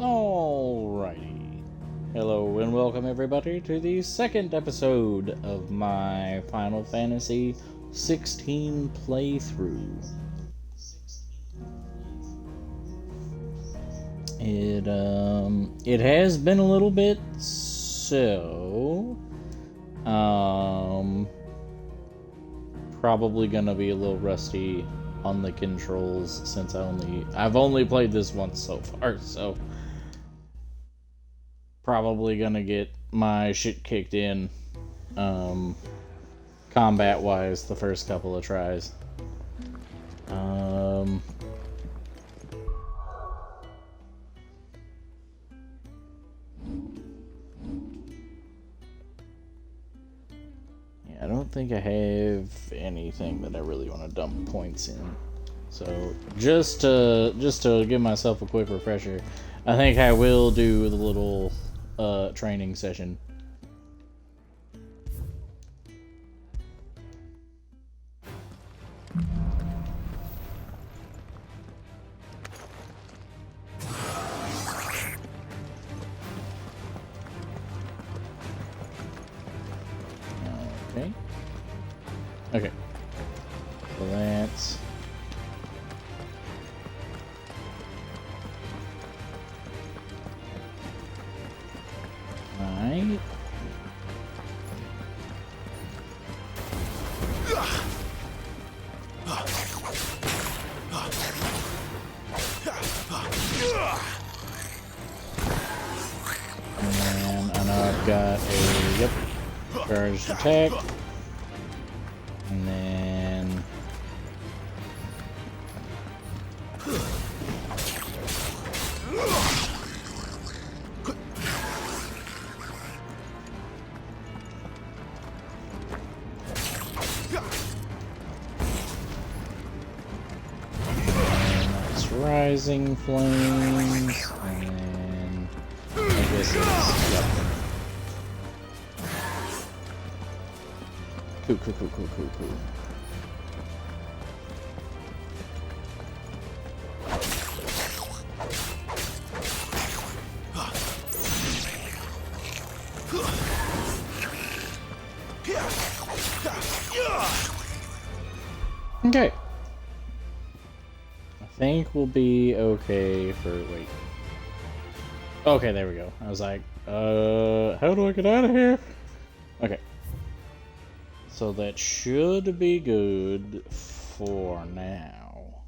Alrighty. Hello and welcome everybody to the second episode of my Final Fantasy XVI playthrough. It has been a little bit, so probably gonna be a little rusty on the controls since I've only played this once so far, so probably gonna get my shit kicked in combat wise the first couple of tries. I don't think I have anything that I really want to dump points in. So just to give myself a quick refresher, I think I will do the little training session. Okay, so that's right. And I know I've got a charged attack. And then that's rising flames, and I guess it's Cool. Okay. I think we'll be okay for wait. Okay, there we go. I was like, how do I get out of here? Okay. So that should be good for now.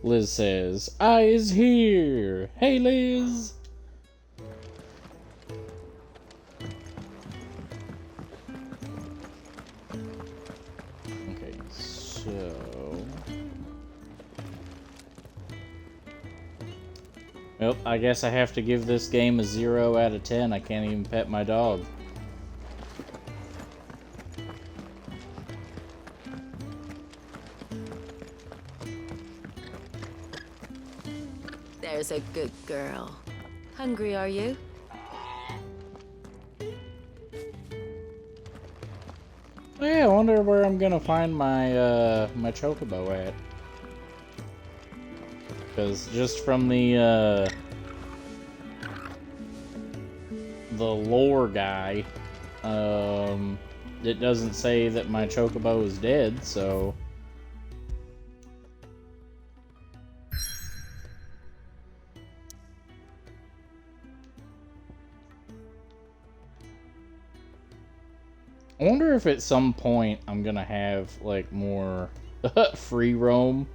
Liz says, I is here. Hey, Liz. Okay, so well, I guess I have to give this game a 0 out of 10. I can't even pet my dog. There's a good girl. Hungry, are you? Oh, yeah, I wonder where I'm gonna find my my chocobo at. Because just from the lore guy, it doesn't say that my chocobo is dead, so I wonder if at some point I'm gonna have like more free roam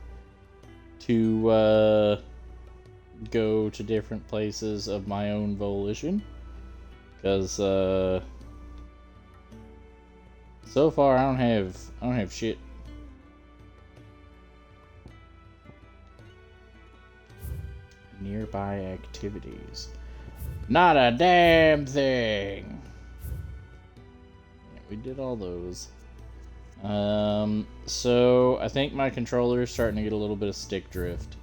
to go to different places of my own volition, because so far I don't have shit. Nearby activities, not a damn thing. Yeah, we did all those. So I think my controller is starting to get a little bit of stick drift.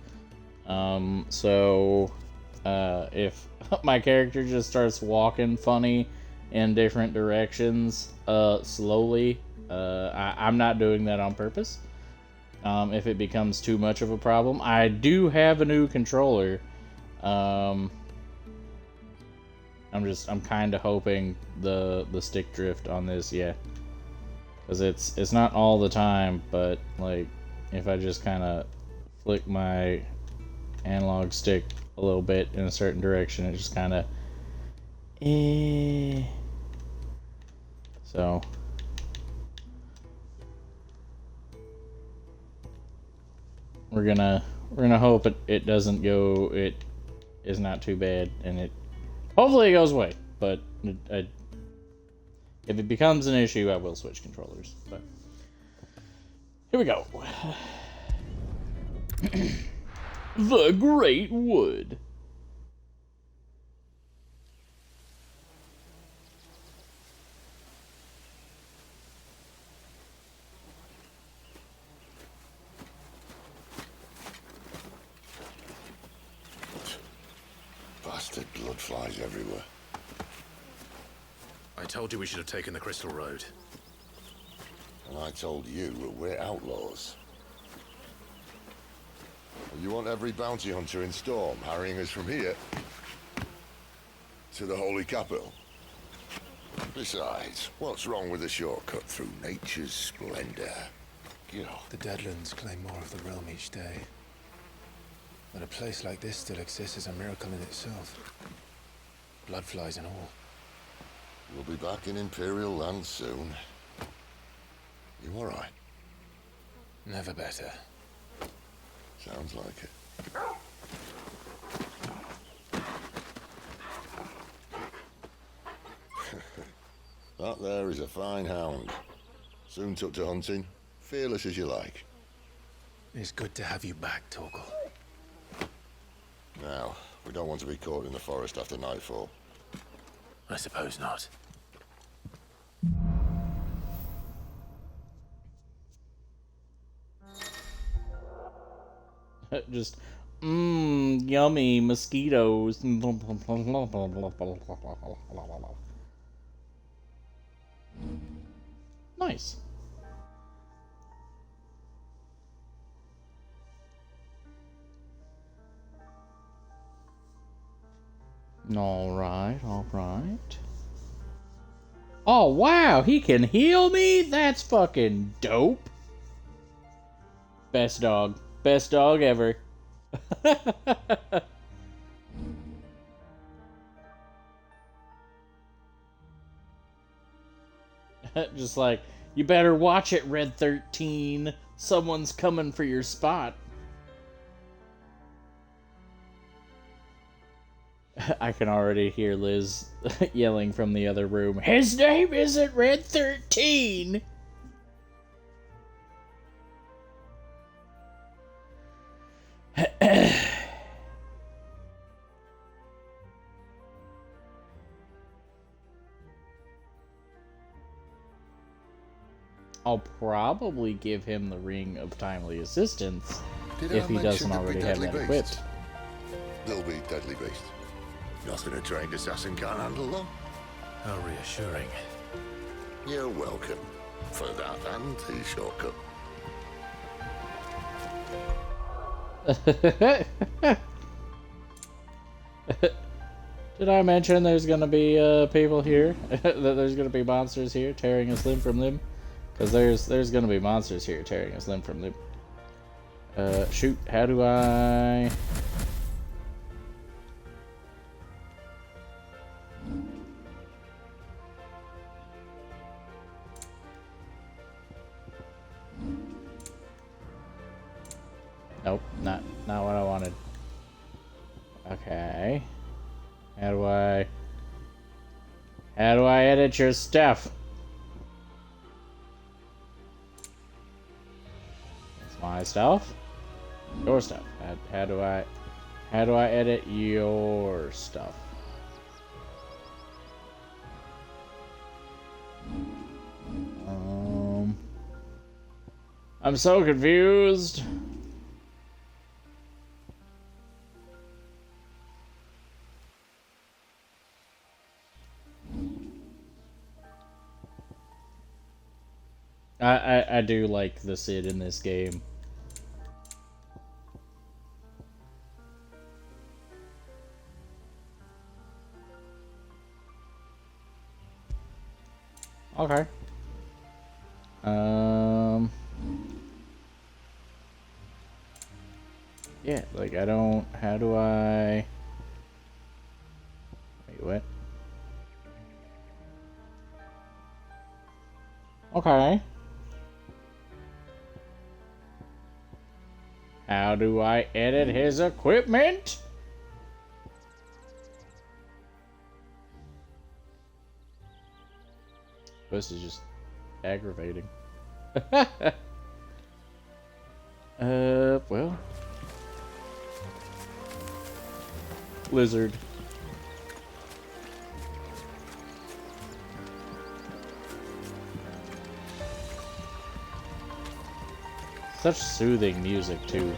If my character just starts walking funny in different directions, slowly, I'm not doing that on purpose. if it becomes too much of a problem. I do have a new controller. I'm kind of hoping the stick drift on this, yeah, because it's not all the time, but like if I just kind of flick my analog stick a little bit in a certain direction, it just kind of so we're gonna hope it doesn't go, it is not too bad, and it hopefully it goes away, but if it becomes an issue, I will switch controllers. But here we go. The Great Wood. Bastard blood flies everywhere. I told you we should have taken the Crystal Road. And I told you that we're outlaws. You want every bounty hunter in Storm harrying us from here to the Holy Capital? Besides, what's wrong with a shortcut through nature's splendor? The Deadlands claim more of the realm each day. That a place like this still exists is a miracle in itself. Bloodflies and all. We'll be back in Imperial land soon. You all right? Never better. Sounds like it. That there is a fine hound. Soon took to hunting. Fearless as you like. It's good to have you back, Torgal. Now, we don't want to be caught in the forest after nightfall. I suppose not. Just, yummy mosquitoes. Nice. All right, all right. Oh, wow, he can heal me? That's fucking dope. Best dog. Best dog ever. Just like, you better watch it, Red 13. Someone's coming for your spot. I can already hear Liz yelling from the other room. His name isn't Red 13! I'll probably give him the Ring of Timely Assistance if he doesn't already have that equipped. They'll be deadly beasts. Nothing a trained assassin can't handle them. How reassuring. You're welcome for that and his shortcut. Did I mention there's gonna be people here? That there's gonna be monsters here tearing us limb from limb? Because there's gonna be monsters here tearing us limb from limb. Shoot, how do I... Nope, not what I wanted. Okay. How do I edit your stuff? It's my stuff? Your stuff. How do I edit your stuff? I'm so confused. I do like the Cid in this game. Okay. Yeah, like I don't. How do I? Wait, what? Okay. How do I edit his equipment? This is just aggravating. Well. Lizard. Such soothing music, too.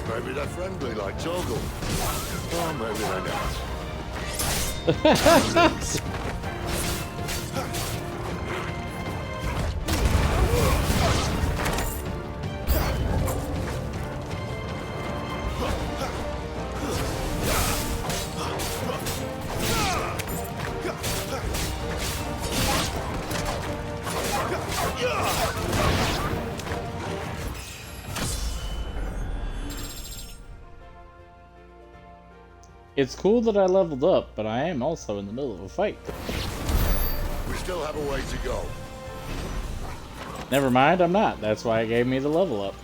Maybe they're friendly like Torgal. Or maybe they're not. It's cool that I leveled up, but I am also in the middle of a fight. We still have a way to go. Never mind, I'm not. That's why it gave me the level up.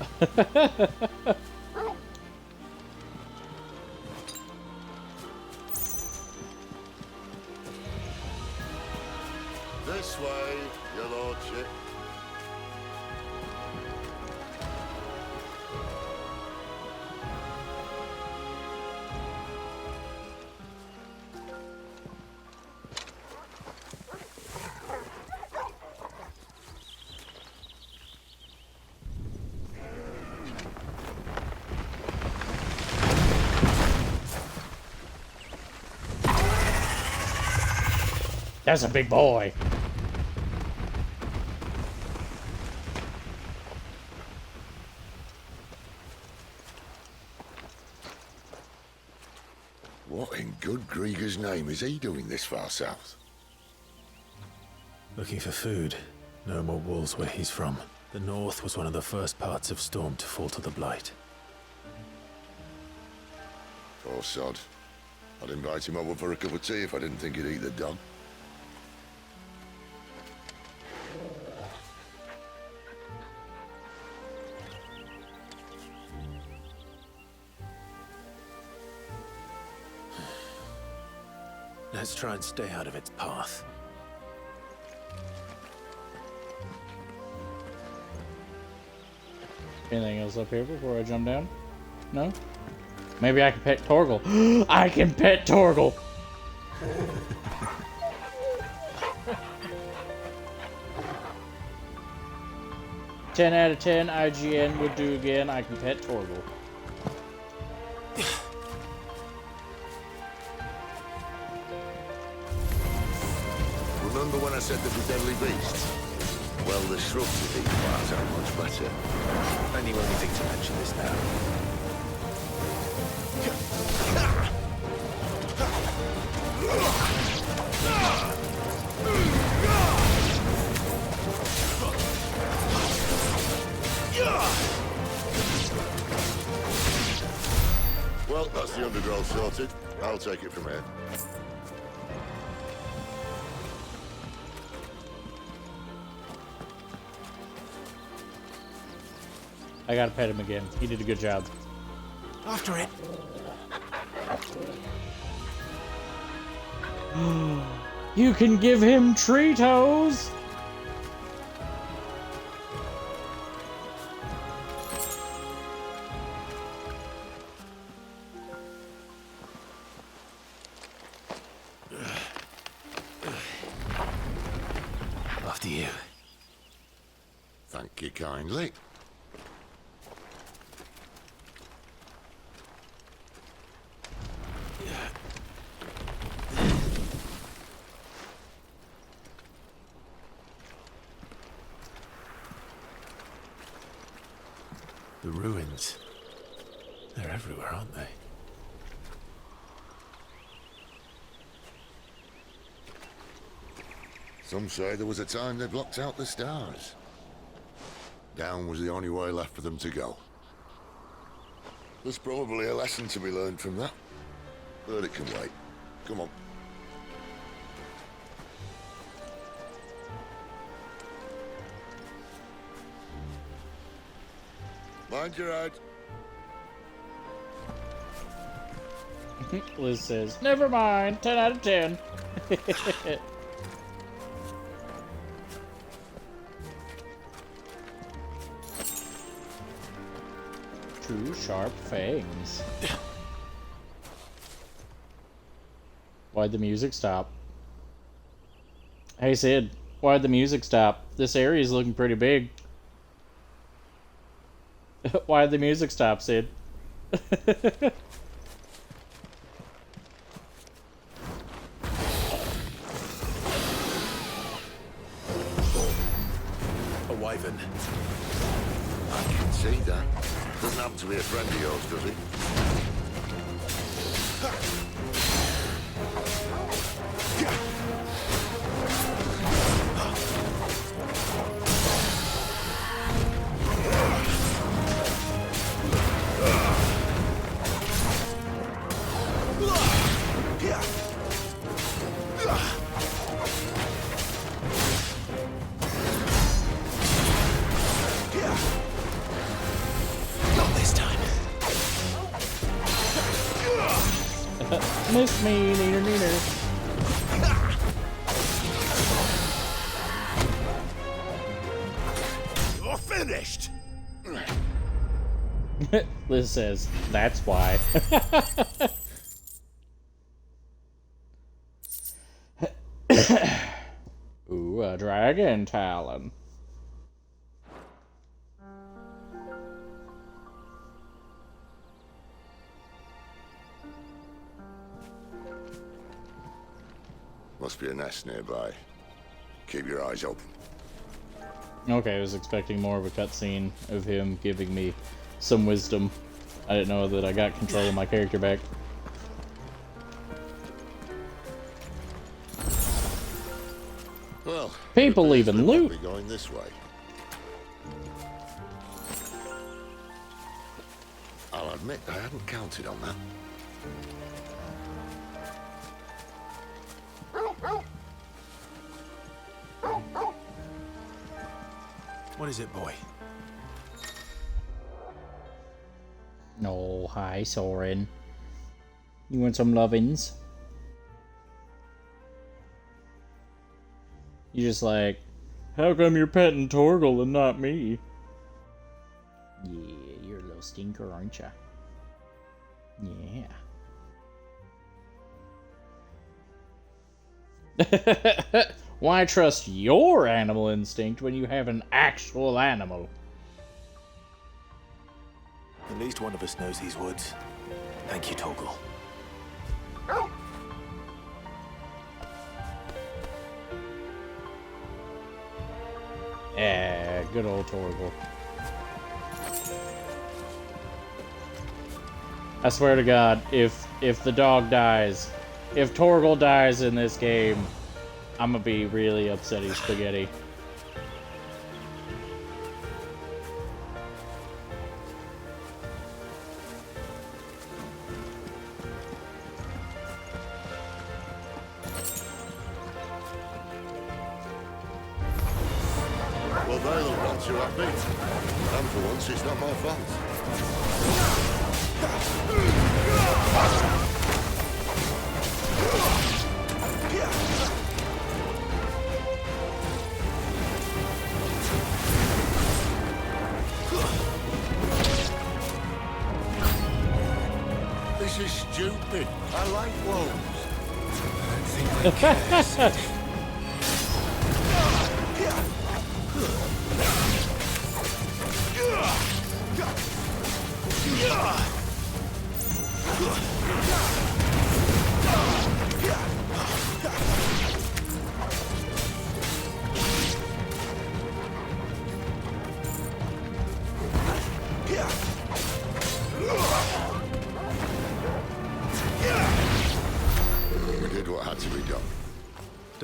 This way, your lordship. That's a big boy. What in good Grieger's name is he doing this far south? Looking for food. No more wolves where he's from. The north was one of the first parts of Storm to fall to the Blight. Poor sod. I'd invite him over for a cup of tea if I didn't think he'd eat the dog. Let's try and stay out of its path. Anything else up here before I jump down? No? Maybe I can pet Torgal. I can pet Torgal! 10 out of 10, IGN would do again. I can pet Torgal. Remember when I said there'd be deadly beasts? Well, the shrubs of these parts are much better. Only when we think to mention this now. Well, that's the undergrowth sorted. I'll take it from here. I gotta pet him again. He did a good job. After it. You can give him tree toes! After you. Thank you kindly. The ruins. They're everywhere, aren't they? Some say there was a time they blocked out the stars. Down was the only way left for them to go. There's probably a lesson to be learned from that. But it can wait. Come on. Mind your head. Liz says, never mind, 10 out of 10. Two sharp fangs. Why'd the music stop? Hey Sid, why'd the music stop? This area's looking pretty big. Why'd the music stop, Sid? A wyvern. I can see that. Doesn't happen to be a friend of yours, does he? Miss me, neener, neener. You're finished! Liz says, that's why. Ooh, a dragon talon. Must be a nest nearby. Keep your eyes open. Okay, I was expecting more of a cutscene of him giving me some wisdom. I didn't know that I got control of my character back. Well, People leaving they might loot. be going this way. I'll admit I hadn't counted on that. What is it, boy? Oh, hi, Soren. You want some lovin's? You're just like, how come you're petting Torgal and not me? Yeah, you're a little stinker, aren't ya? Yeah. Why trust your animal instinct when you have an actual animal? At least one of us knows these woods. Thank you, Torgal. Yeah, good old Torgal. I swear to God, if the dog dies, if Torgal dies in this game, I'm gonna be really upsetty spaghetti. Well, they look not too happy. And for once, it's not my fault. This is stupid. I like wolves. I don't think they care, Sid.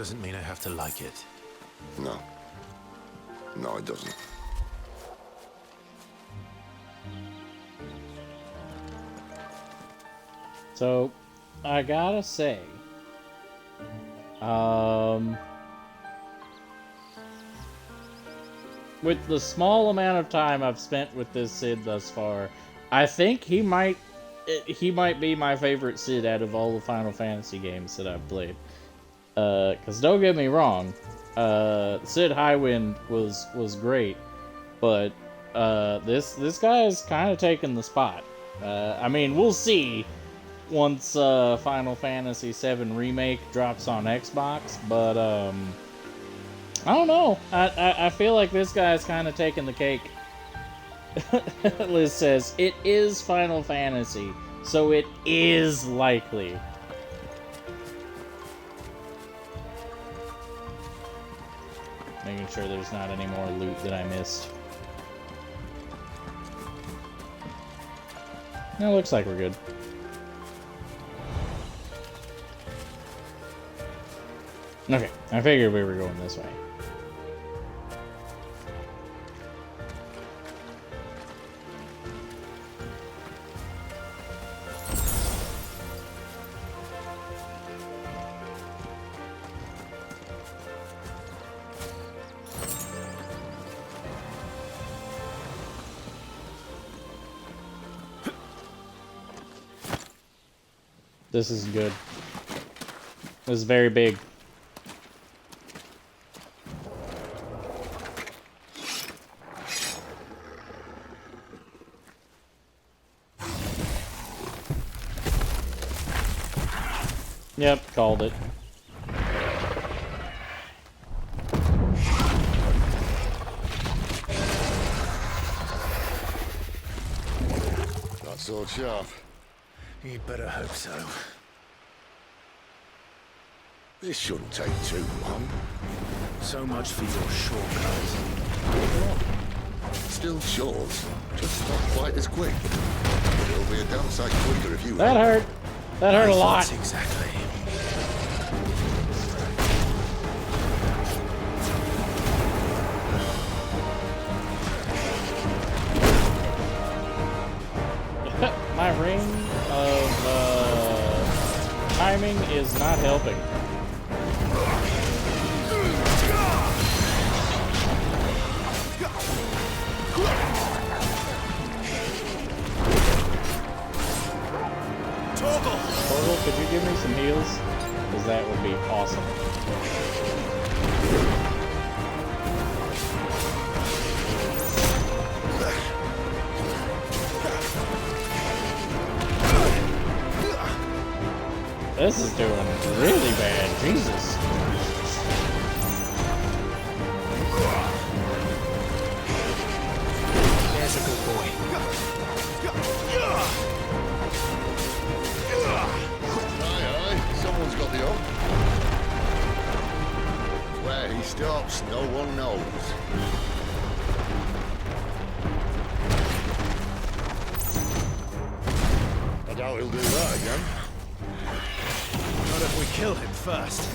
doesn't mean I have to like it. No. No, it doesn't. So, I gotta say, with the small amount of time I've spent with this Cid thus far, I think he might be my favorite Cid out of all the Final Fantasy games that I've played. Cause don't get me wrong, Cid Highwind was great, but this guy is kind of taking the spot. I mean, we'll see once Final Fantasy VII Remake drops on Xbox, but I don't know. I feel like this guy's kind of taking the cake. Liz says, it is Final Fantasy, so it is likely. Making sure there's not any more loot that I missed. No, looks like we're good. Okay, I figured we were going this way. This is good. This is very big. Yep, called it. That sword sharp. You'd better hope so. This shouldn't take too long. So much for your shortcuts. Still short, just not quite as quick. It'll be a damn sight quicker if you... That hurt. That hurt a lot. Exactly. My ring of timing is not helping. Torgal, could you give me some heals? Because that would be awesome. This is doing really bad. Jesus. There's a good boy. Aye, someone's got the up. Where he stops, no one knows. I doubt he'll do that again. Not if we kill him first.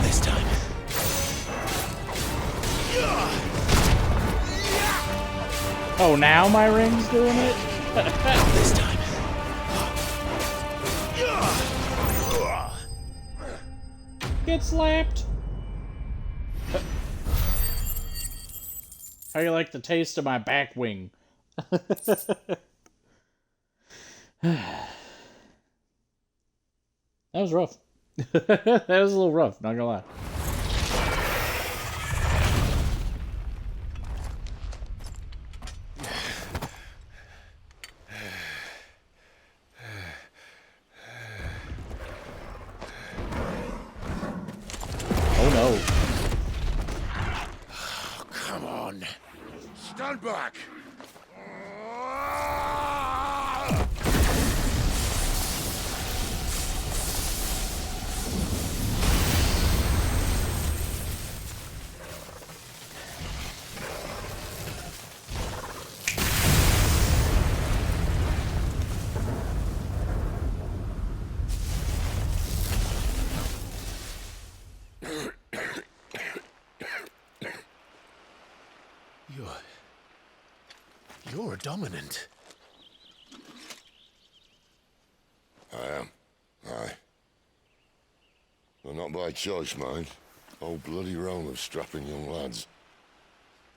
This time. Oh, now my ring's doing it? This time. Get slapped. How you like the taste of my back wing? That was rough. That was a little rough, not gonna lie. Oh no. Oh, come on. Stand back. You're a dominant. I am. Aye. Well, not by choice, mind. Whole bloody realm of strapping young lads.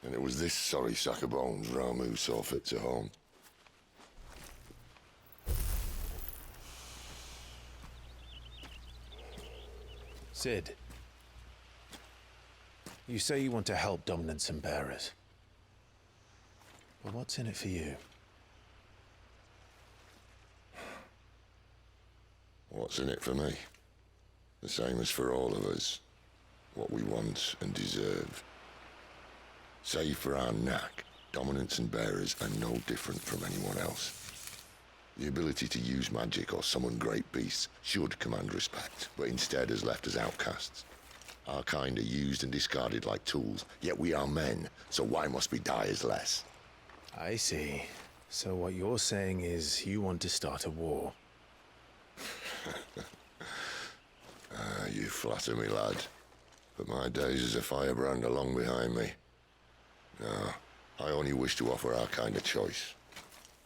And it was this sorry sack of bones Ramu saw fit to home. Sid, you say you want to help dominants and bearers. But what's in it for you? What's in it for me? The same as for all of us. What we want and deserve. Save for our knack, dominants and bearers are no different from anyone else. The ability to use magic or summon great beasts should command respect, but instead has left us outcasts. Our kind are used and discarded like tools, yet we are men, so why must we die as less? I see. So what you're saying is you want to start a war. You flatter me, lad. But my days as a firebrand are long behind me. No, I only wish to offer our kind a choice.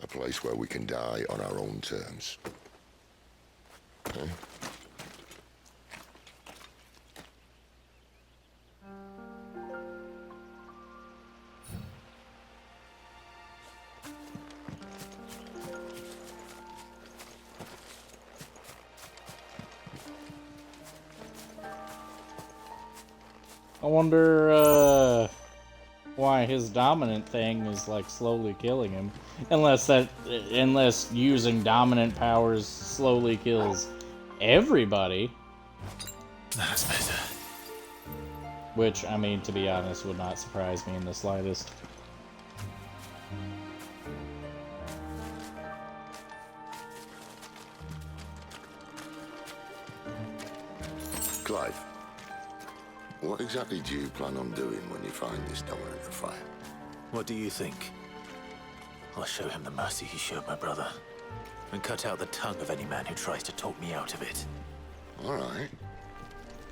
A place where we can die on our own terms. Huh? I wonder why his dominant thing is like slowly killing him. Unless using dominant powers slowly kills everybody. That's better. Which, I mean, to be honest, would not surprise me in the slightest. Clive, what exactly do you plan on doing when you find this dominant of fire? What do you think? I'll show him the mercy he showed my brother, and cut out the tongue of any man who tries to talk me out of it. All right.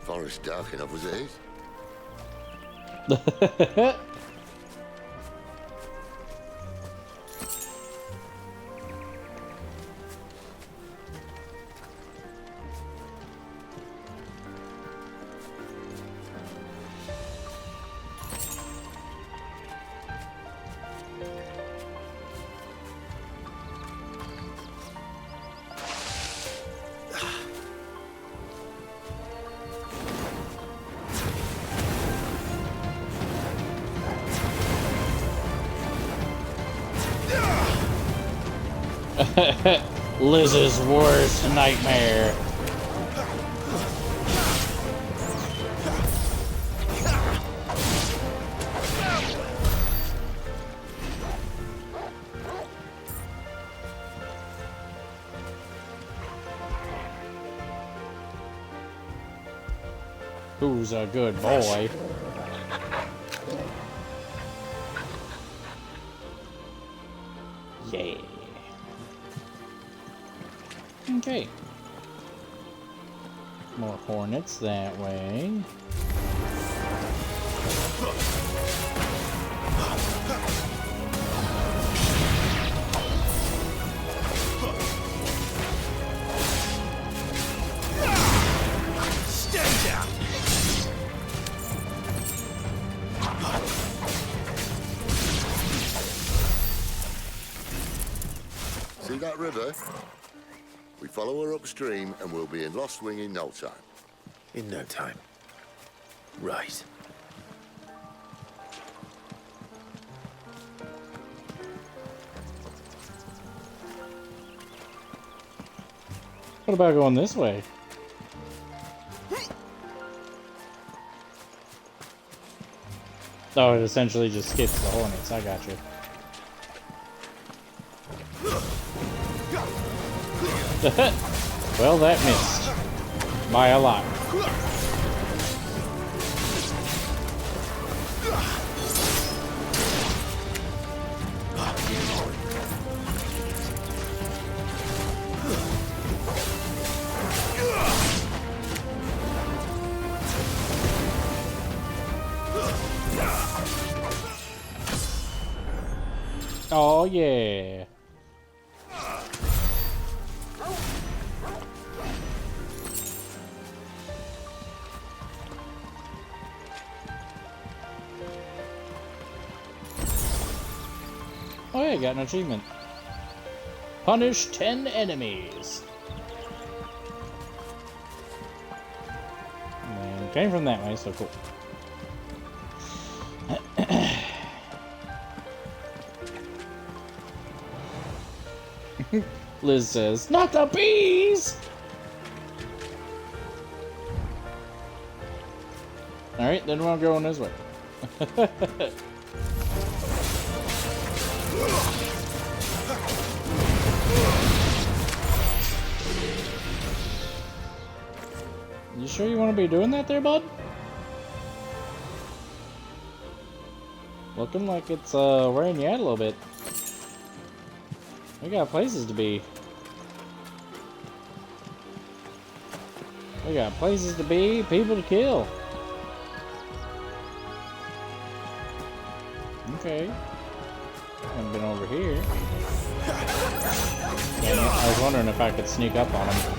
Forest dark enough as it is. Liz's worst nightmare. Who's a good boy? Yeah. Okay. More hornets that way. Stay down! See that river? We follow her upstream and we'll be in Lost Wing in no time. In no time. Right. What about going this way? Oh, it essentially just skips the hornets. I got you. Well, that missed. By a lot. Oh yeah. Oh yeah, got an achievement. Punish 10 enemies. And came from that way, so cool. Liz says, "Not the bees!" Alright, then we'll go on this way. You sure you want to be doing that there, bud? Looking like it's wearing you out a little bit. We got places to be. We got places to be, people to kill. Okay. Haven't been over here. Damn it, I was wondering if I could sneak up on him.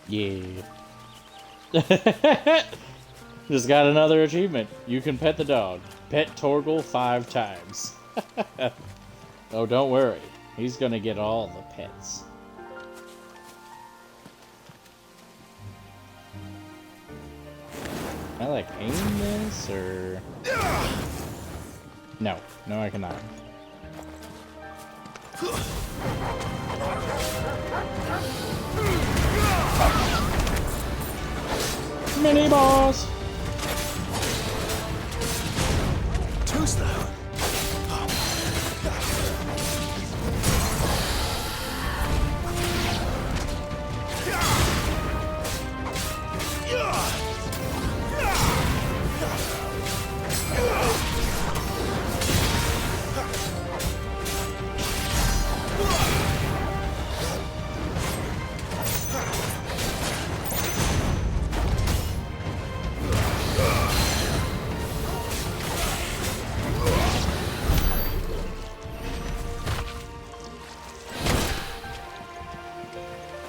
Yeah. Just got another achievement. You can pet the dog. Pet Torgal 5 times. Oh, don't worry. He's gonna get all the pets. Can I like aim this or... No. No, I cannot. Mini boss! Too slow.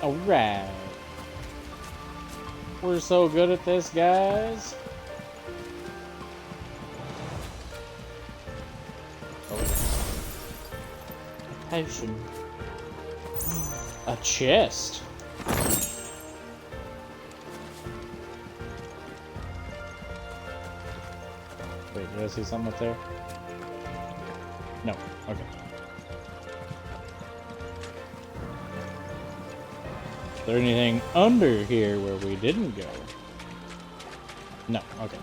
Alright. We're so good at this, guys. A potion. A chest. Wait, did I see something up there? No. Okay. Is there anything under here where we didn't go? No, okay.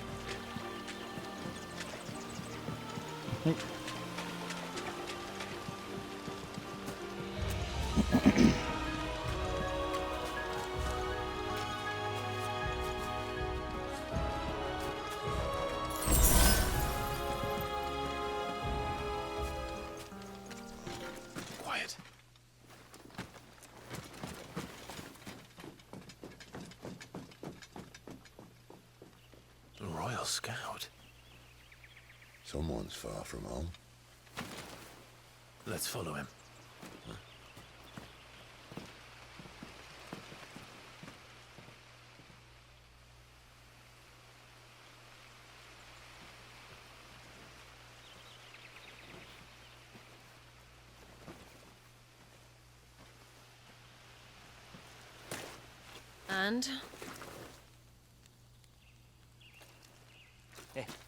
Quiet. A Royal Scout. Someone's far from home. Let's follow him. And?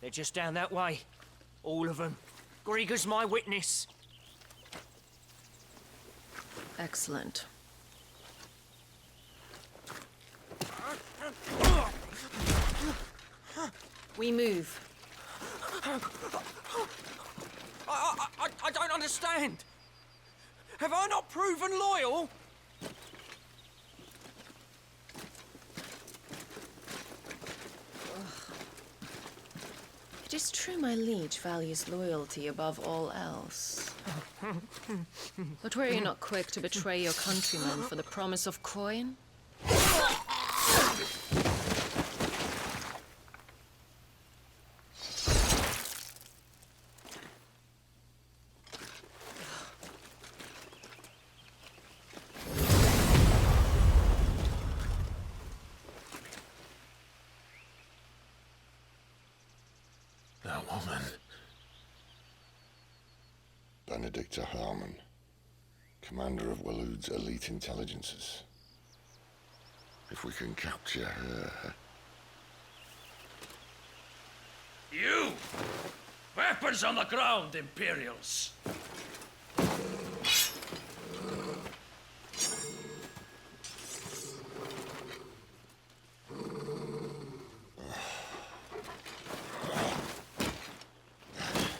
They're just down that way. All of them. Grieger's my witness. Excellent. We move. I don't understand. Have I not proven loyal? It is true my liege values loyalty above all else. But were you not quick to betray your countrymen for the promise of coin? That woman. Benedicta Harmon, commander of Waloed's elite intelligences. If we can capture her... You! Weapons on the ground, Imperials!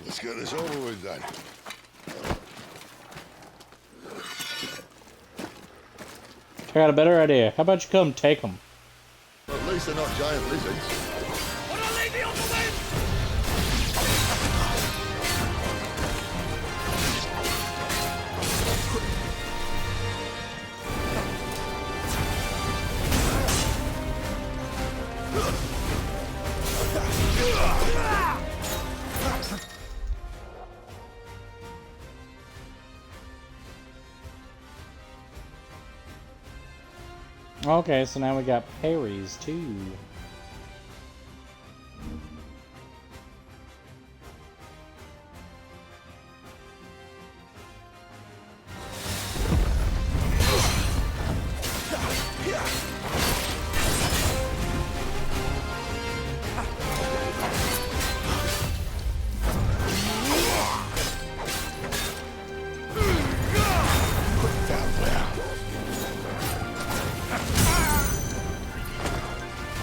Let's get this over with then. I got a better idea. How about you come take them? At least they're not giant lizards. Put a lady on the wind! Okay, so now we got parries too.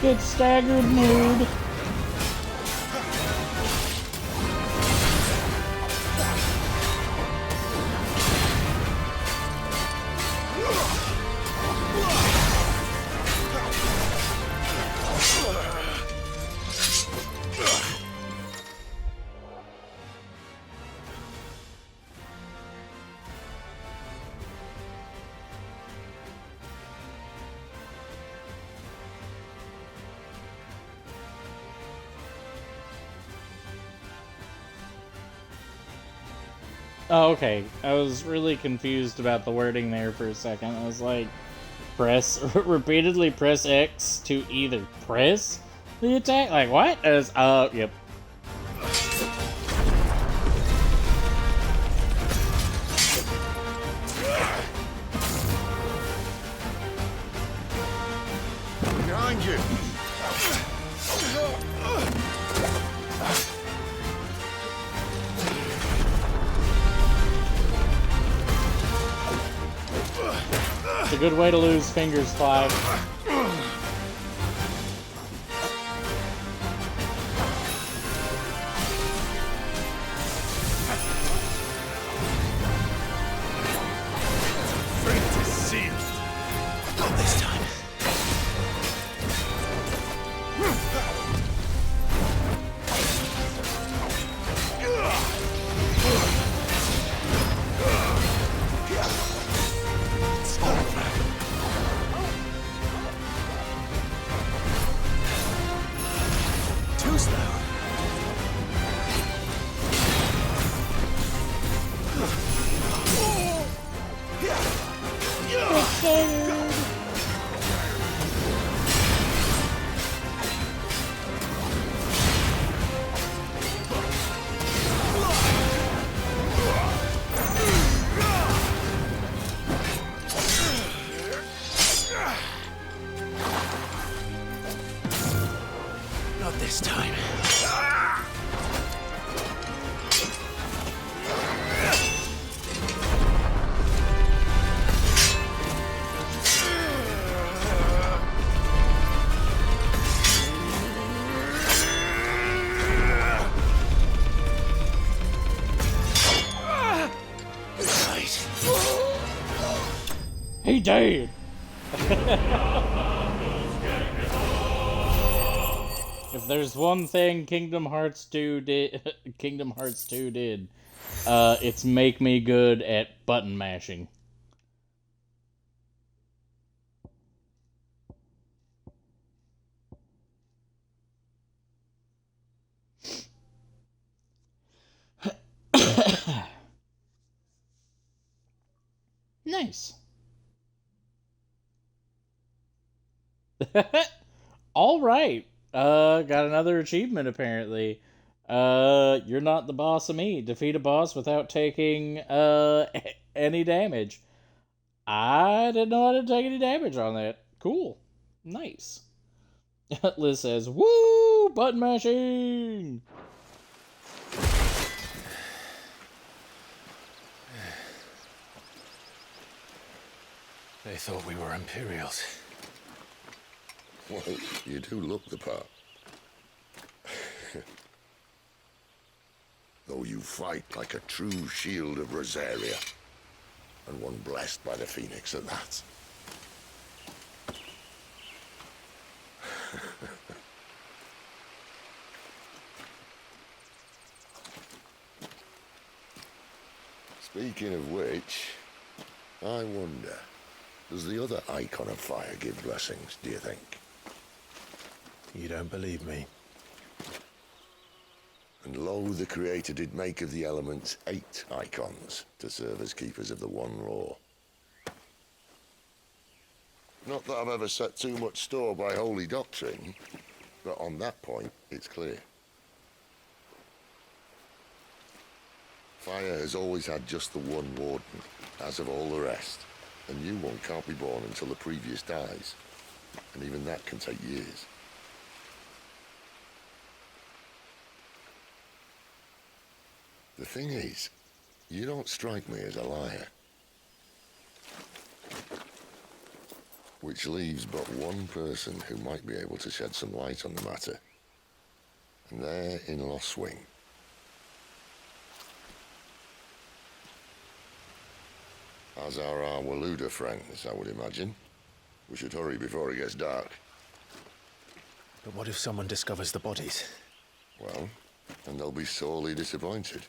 Get staggered mood. Oh, okay. I was really confused about the wording there for a second. I was like, repeatedly press X to either press the attack? Like, what? As, yep. Behind you! It's a good way to lose fingers, Clive. Fate is sealed. Not this time. Too slow. Not this time. Right. He died! If there's one thing Kingdom Hearts 2 did, it's make me good at button mashing. Nice. All right. Got another achievement apparently. You're not the boss of me. Defeat a boss without taking any damage. I didn't know I didn't take any damage on that. Cool. Nice. Liz says, "Woo! Button mashing!" They thought we were Imperials. Well, you do look the part. Though you fight like a true shield of Rosaria. And one blessed by the Phoenix at that. Speaking of which, I wonder, does the other icon of fire give blessings, do you think? You don't believe me? And lo, the Creator did make of the elements 8 icons to serve as keepers of the one law. Not that I've ever set too much store by holy doctrine, but on that point, it's clear. Fire has always had just the one warden, as of all the rest. A new one can't be born until the previous dies, and even that can take years. The thing is, you don't strike me as a liar. Which leaves but one person who might be able to shed some light on the matter. And they're in Lost Swing. As are our Waluda friends, I would imagine. We should hurry before it gets dark. But what if someone discovers the bodies? Well, then they'll be sorely disappointed.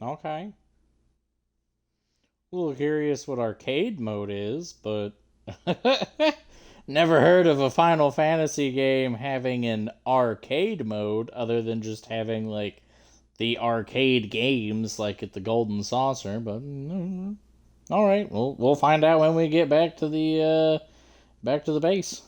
Okay. A little curious what arcade mode is, but never heard of a Final Fantasy game having an arcade mode other than just having like the arcade games like at the Golden Saucer, but all right, we'll find out when we get back to the base.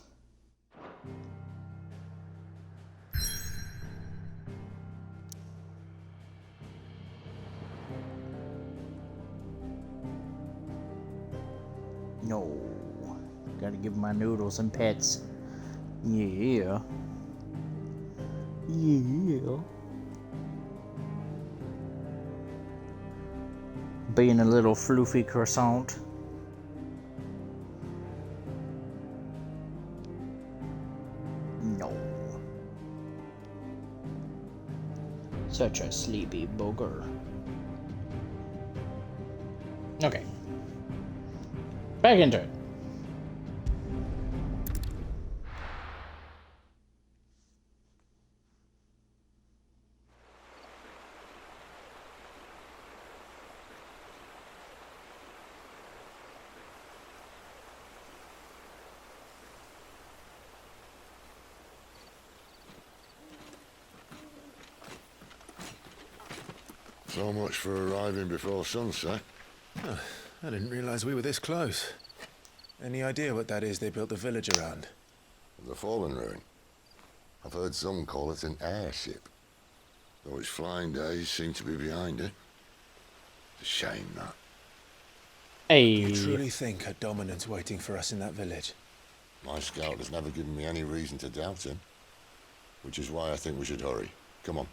No. Gotta give my noodles some pets. Yeah. Yeah. Being a little floofy croissant. No. Such a sleepy booger. Okay. Back into it. So much for arriving before sunset. Oh, I didn't realize we were this close. Any idea what that is they built the village around? The fallen ruin. I've heard some call it an airship. Though its flying days seem to be behind it. It's a shame, that. Hey. You truly think a dominant's waiting for us in that village? My scout has never given me any reason to doubt him. Which is why I think we should hurry. Come on.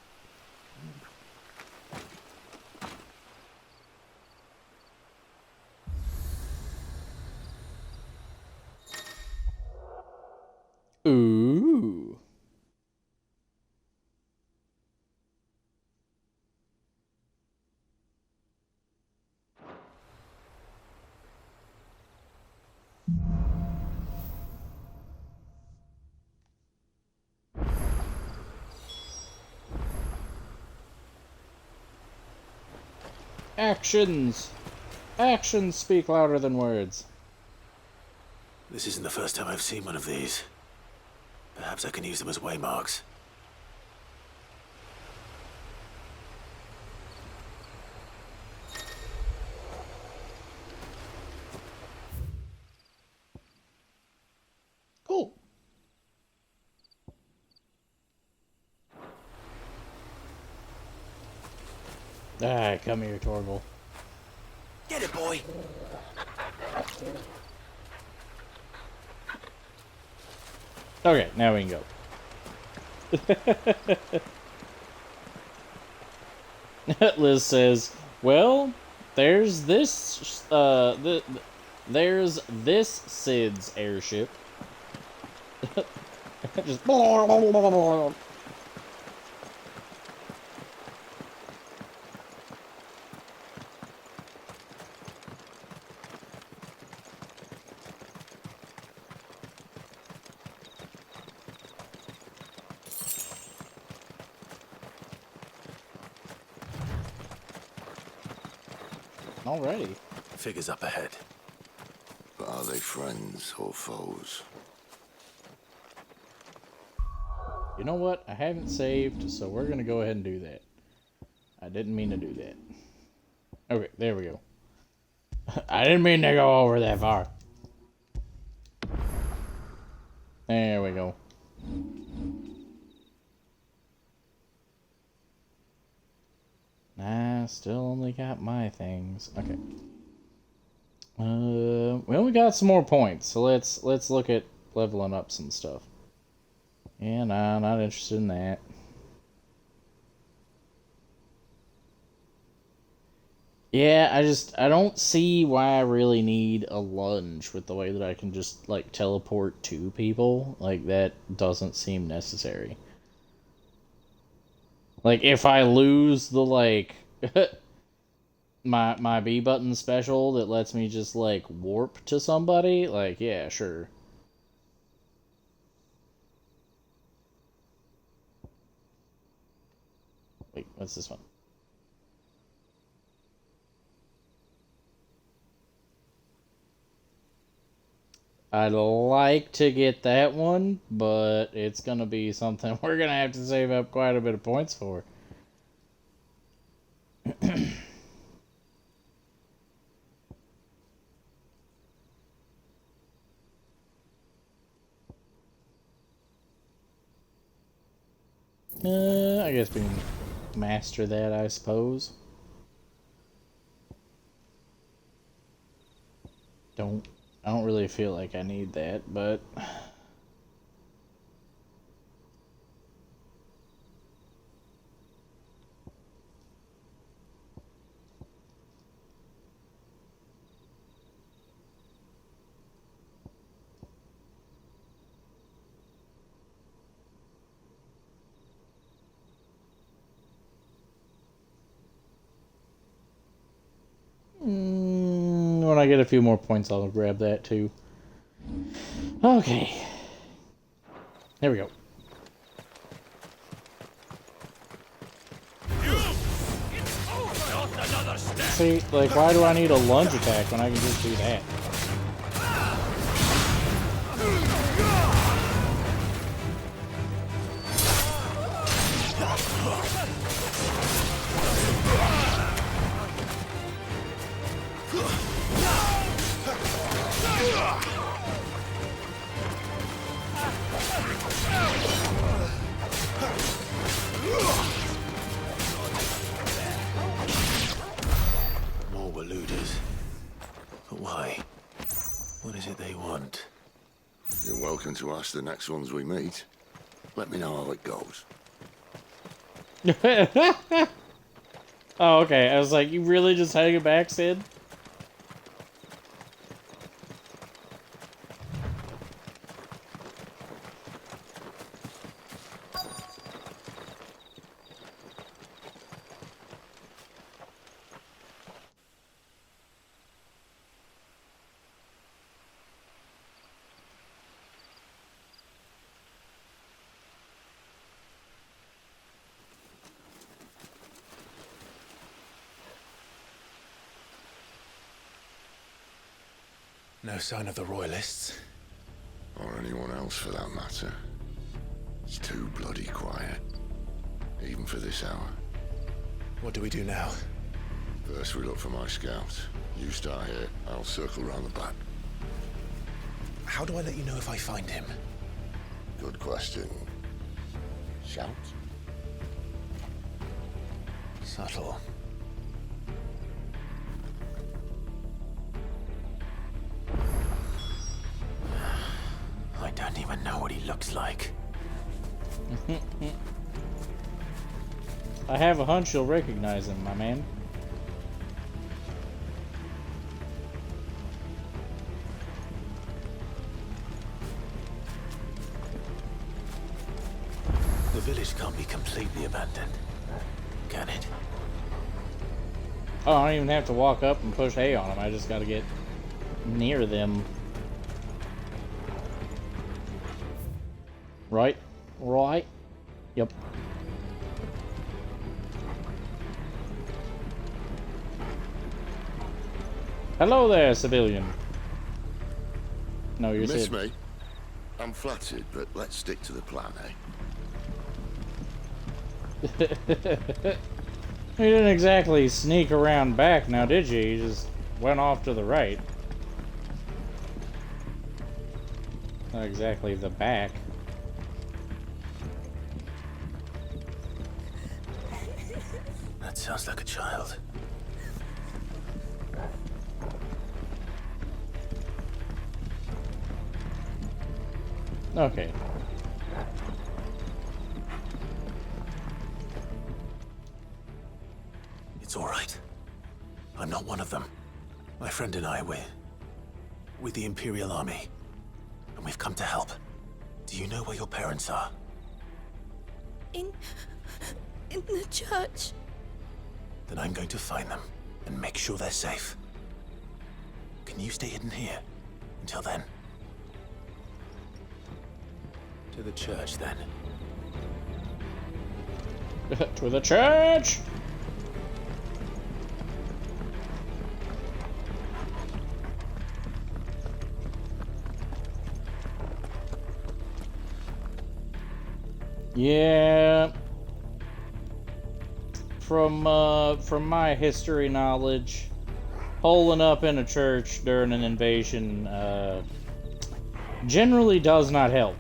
Actions! Actions speak louder than words. This isn't the first time I've seen one of these. Perhaps I can use them as waymarks. Cool. Ah, come here, Torgal. Get it, boy! Okay, now we can go. Liz says, "Well, there's this, there's this Sid's airship." Just. Alrighty. Figures up ahead. But are they friends or foes? You know what? I haven't saved, so we're gonna go ahead and do that. I didn't mean to do that. Okay, there we go. I didn't mean to go over that far. There we go. Nah, still only got my things. Okay. We only got some more points, so let's look at leveling up some stuff. Yeah, nah, not interested in that. Yeah, I don't see why I really need a lunge with the way that I can just, like, teleport to people. Like, that doesn't seem necessary. Like, if I lose the, like, my B button special that lets me just, like, warp to somebody, like, yeah, sure. Wait, what's this one? I'd like to get that one, but it's gonna be something we're gonna have to save up quite a bit of points for. I guess we can master that, I suppose. I don't really feel like I need that, but when I get a few more points, I'll grab that too. Okay. There we go. See, like, why do I need a lunge attack when I can just do that? More Waluders. But why? What is it they want? You're welcome to ask the next ones we meet. Let me know how it goes. Oh, okay. I was like, you really just hang it back, Sid? No sign of the royalists. Or anyone else for that matter. It's too bloody quiet. Even for this hour. What do we do now? First we look for my scouts. You start here, I'll circle round the back. How do I let you know if I find him? Good question. Shout? Subtle. I don't even know what he looks like. I have a hunch you'll recognize him, my man. The village can't be completely abandoned, can it? Oh, I don't even have to walk up and push hay on them. I just gotta get near them. Right? Right? Yep. Hello there, civilian. No, you're Miss Sid. me? I'm flattered, but let's stick to the plan, eh? You didn't exactly sneak around back now, did you? You just went off to the right. Not exactly the back. That sounds like a child. Okay. It's all right. I'm not one of them. My friend and I, we're with the Imperial Army. And we've come to help. Do you know where your parents are? In the church. Then I'm going to find them and make sure they're safe. Can you stay hidden here until then? To the church, then. To the church! Yeah. From my history knowledge, holing up in a church during an invasion generally does not help.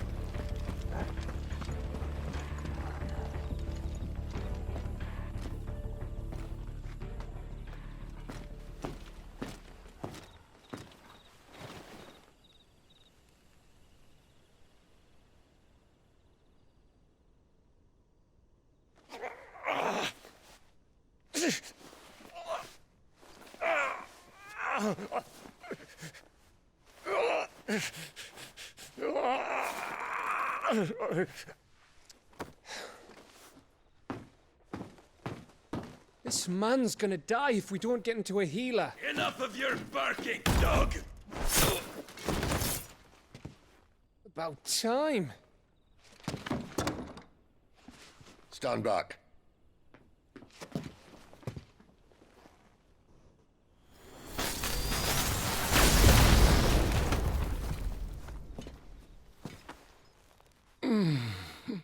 This man's gonna die if we don't get into a healer. Enough of your barking, dog! About time. Stand back.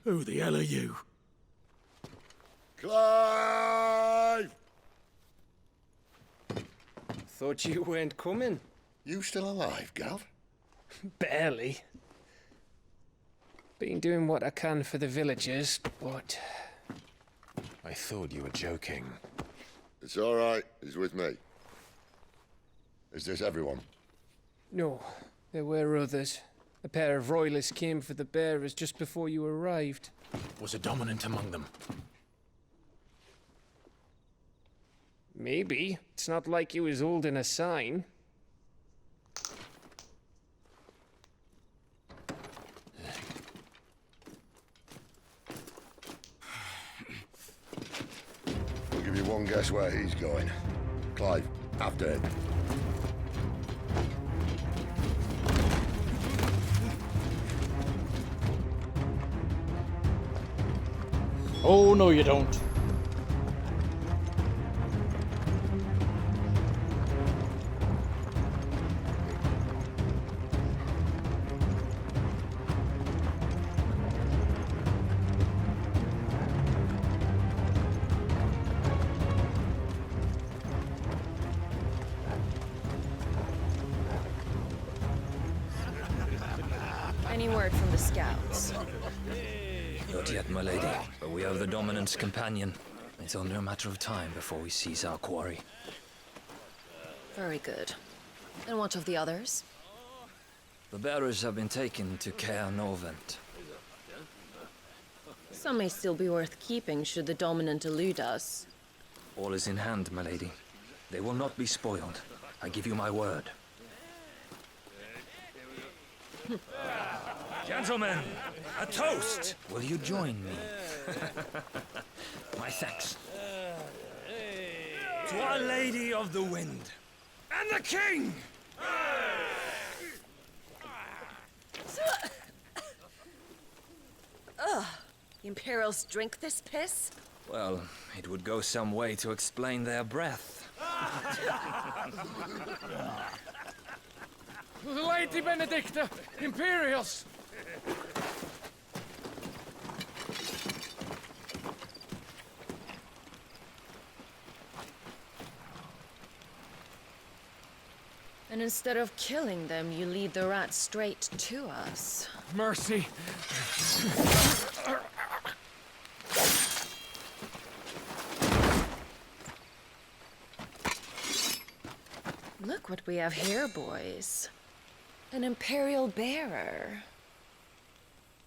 Who the hell are you? Clive! Thought you weren't coming. You still alive, Gav? Barely. Been doing what I can for the villagers, but I thought you were joking. It's all right. He's with me. Is this everyone? no, there were others. A pair of royalists came for the bearers just before you arrived. Was a dominant among them? Maybe. It's not like he was holding a sign. I'll give you one guess where he's going. Clive, after him. Oh, no, you don't. my lady, but we have the Dominant's companion. It's only a matter of time before we seize our quarry. Very good. And what of the others? The bearers have been taken to Caer Norvent. Some may still be worth keeping should the Dominant elude us. All is in hand, my lady. They will not be spoiled. I give you my word. Gentlemen, a toast! Will you join me? My thanks. To Our Lady of the Wind. And the King! Ugh. The Imperials drink this piss? Well, it would go some way to explain their breath. Lady Benedicta! Imperials! And instead of killing them, you lead the rats straight to us. Mercy! Look what we have here, boys. An Imperial bearer.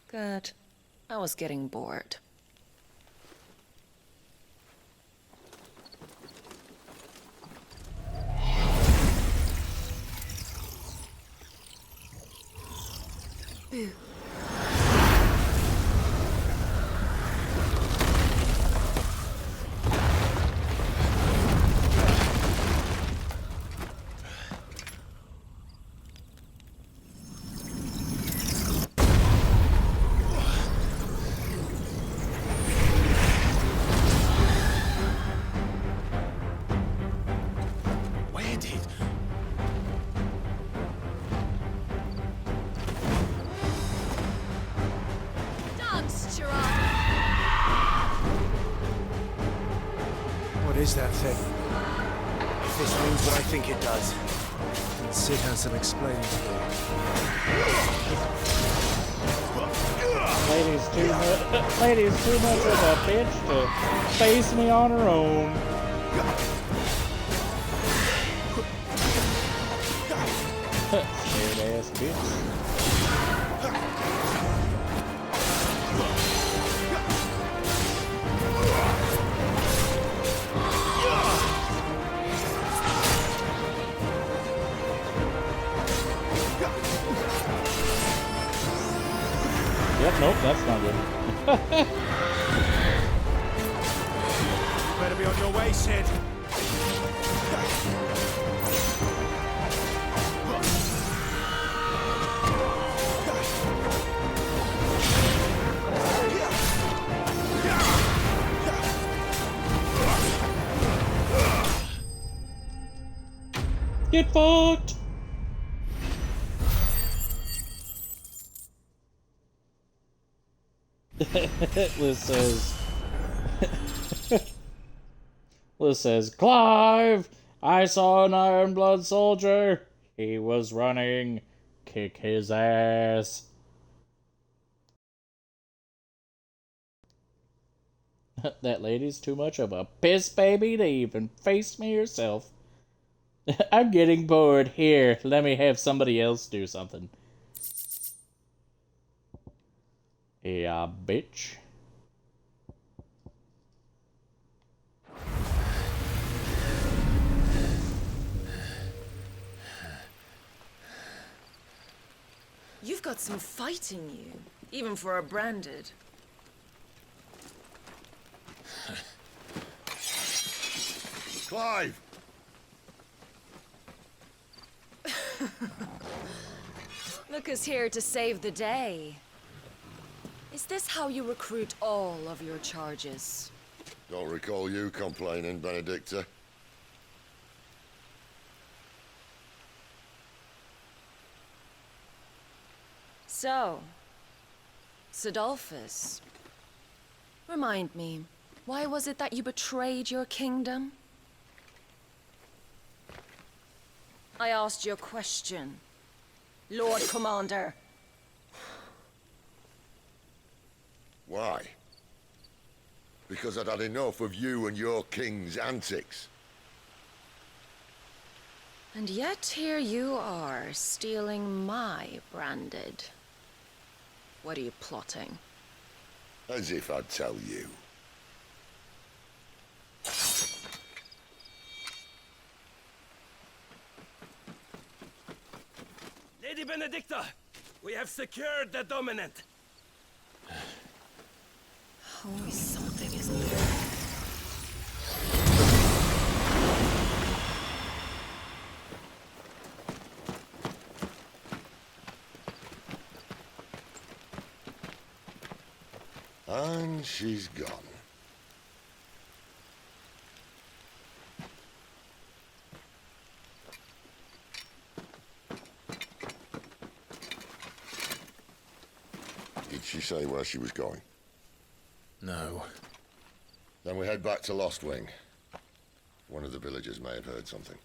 Good. I was getting bored. Boo. Where did... Dogs, Gerard! What is that thing? If this means what I think it does, then Sid has some explaining to do. Lady's too much of a bitch to face me on her own. Scared ass bitch. Yep, nope, that's not good. You better be on your way, Sid. Get fucked! Liz says, Clive! I saw an Ironblood soldier! He was running. Kick his ass. That lady's too much of a piss baby to even face me herself. I'm getting bored. Here, let me have somebody else do something. Yeah, bitch. You've got some fight in you, even for a branded. Clive! Look who's here to save the day. Is this how you recruit all of your charges? Don't recall you complaining, Benedicta. So, Sidolphus, remind me, why was it that you betrayed your kingdom? I asked you a question, Lord Commander. Why? Because I'd had enough of you and your king's antics. And yet here you are, stealing my branded. What are you plotting? As if I'd tell you. Lady Benedicta, we have secured the dominant. Always something, isn't there? And she's gone. Did she say where she was going? No. Then we head back to Lost Wing. One of the villagers may have heard something.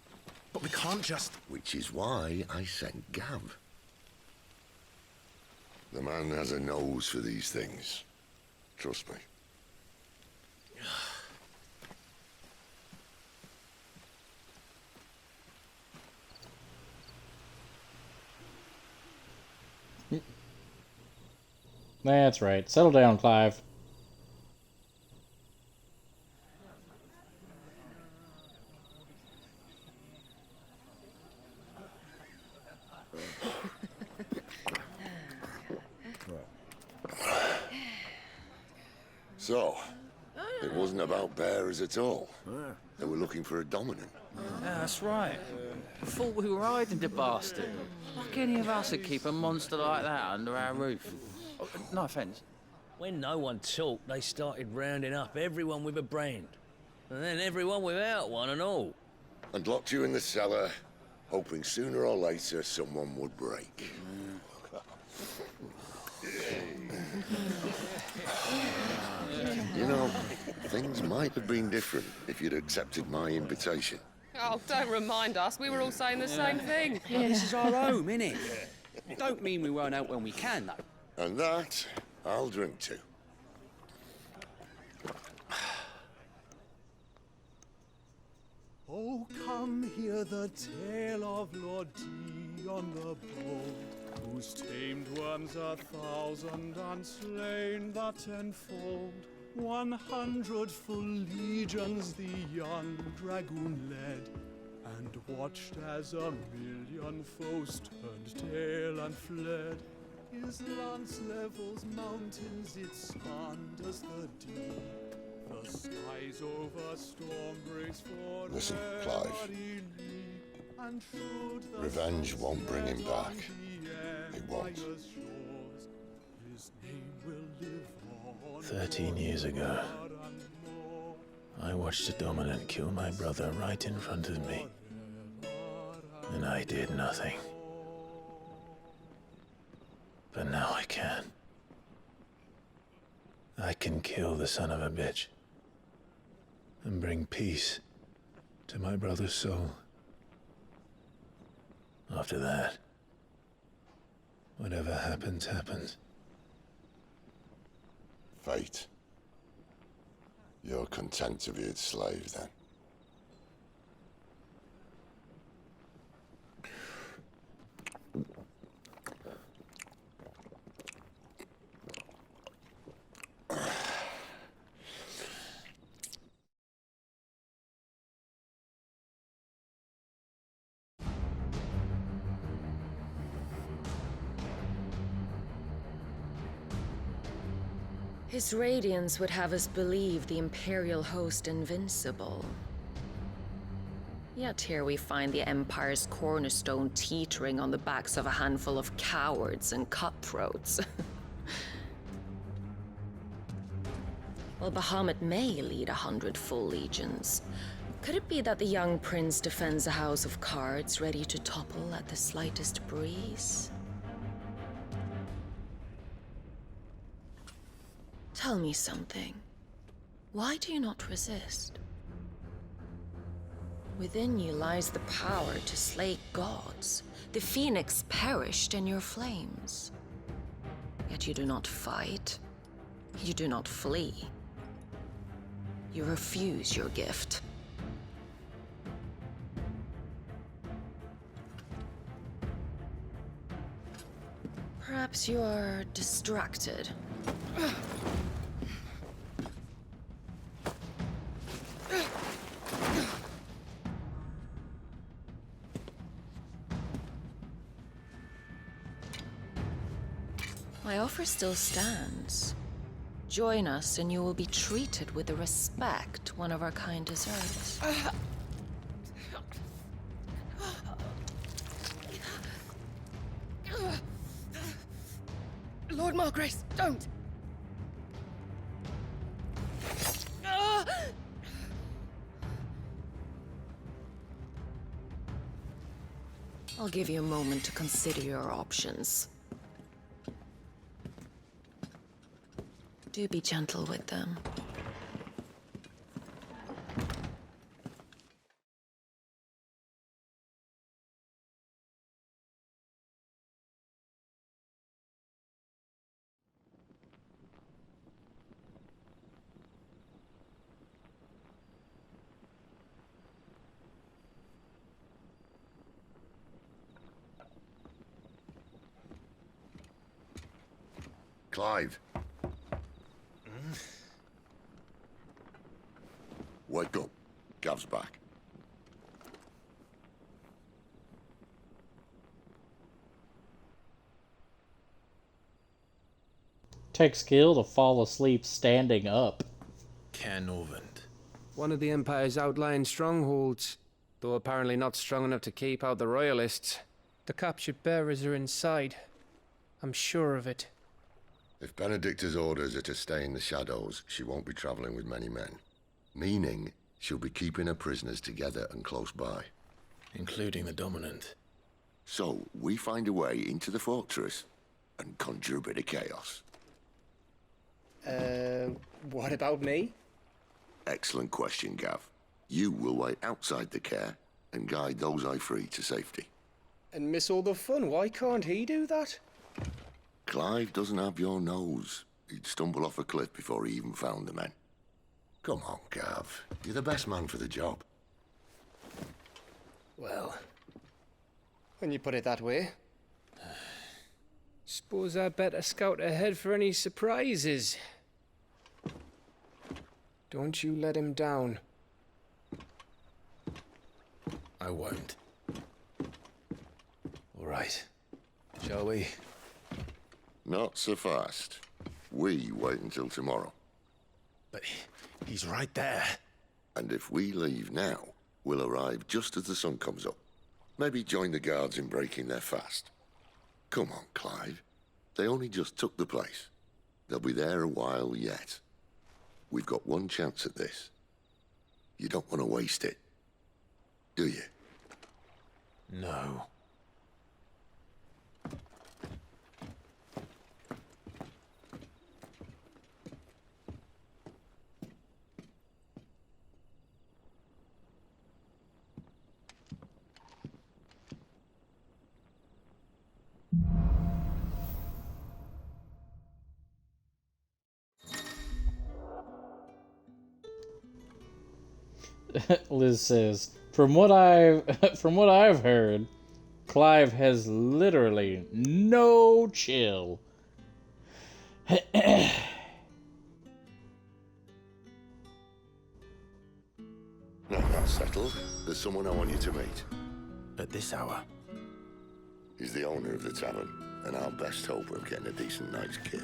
But we can't just... Which is why I sent Gav. The man has a nose for these things. Trust me. That's right. Settle down, Clive. So, it wasn't about bearers at all. They were looking for a dominant. Yeah, that's right. Thought we were hiding the bastard. Like any of us would keep a monster like that under our roof. Oh, no offence. When no one talked, they started rounding up everyone with a brand. And then everyone without one and all. And locked you in the cellar, hoping sooner or later someone would break. You know, things might have been different if you'd accepted my invitation. Oh, don't remind us. We were all saying the same thing. Yeah, this is our home, innit? Don't mean we won't out when we can, though. And that, I'll drink to. Oh, come hear the tale of Lord Dion the Bold, whose tamed worms 1,000 and slain the tenfold. 100 full legions the young dragoon led, and watched as 1,000,000 foes turned tail and fled. His lance levels mountains, it slanders the deep. The skies over storm breaks for Listen, Clive. Revenge won't bring him back. It won't. 13 years ago, I watched a dominant kill my brother right in front of me. And I did nothing. But now I can. I can kill the son of a bitch and bring peace to my brother's soul. After that, whatever happens, happens. Fate. You're content to be its slave, then? His radiance would have us believe the Imperial host invincible. Yet here we find the Empire's cornerstone teetering on the backs of a handful of cowards and cutthroats. Well, Bahamut may lead 100 full legions. Could it be that the young prince defends a house of cards ready to topple at the slightest breeze? Tell me something. Why do you not resist? Within you lies the power to slay gods. The phoenix perished in your flames. Yet you do not fight. You do not flee. You refuse your gift. Perhaps you are distracted. My offer still stands. Join us and you will be treated with the respect one of our kind deserves. Lord Margrace, don't! I'll give you a moment to consider your options. Do be gentle with them. Clive. Wake up. Gav's back. Takes skill to fall asleep standing up. Cairnorvend. One of the Empire's outlying strongholds, though apparently not strong enough to keep out the Royalists. The captured bearers are inside. I'm sure of it. If Benedicta's orders are to stay in the shadows, she won't be traveling with many men. Meaning, she'll be keeping her prisoners together and close by. Including the Dominant. So, we find a way into the fortress and conjure a bit of chaos. What about me? Excellent question, Gav. You will wait outside the care and guide those I free to safety. And miss all the fun. Why can't he do that? Clive doesn't have your nose. He'd stumble off a cliff before he even found the men. Come on, Gav. You're the best man for the job. Well, when you put it that way. Suppose I better scout ahead for any surprises. Don't you let him down. I won't. All right. Shall we? Not so fast. We wait until tomorrow. But he's right there. And if we leave now, we'll arrive just as the sun comes up. Maybe join the guards in breaking their fast. Come on, Clive. They only just took the place. They'll be there a while yet. We've got one chance at this. You don't want to waste it, do you? No. Liz says, from what I've heard, Clive has literally no chill. No, that's settled. There's someone I want you to meet. At this hour? He's the owner of the tavern, and our best hope of getting a decent night's kit.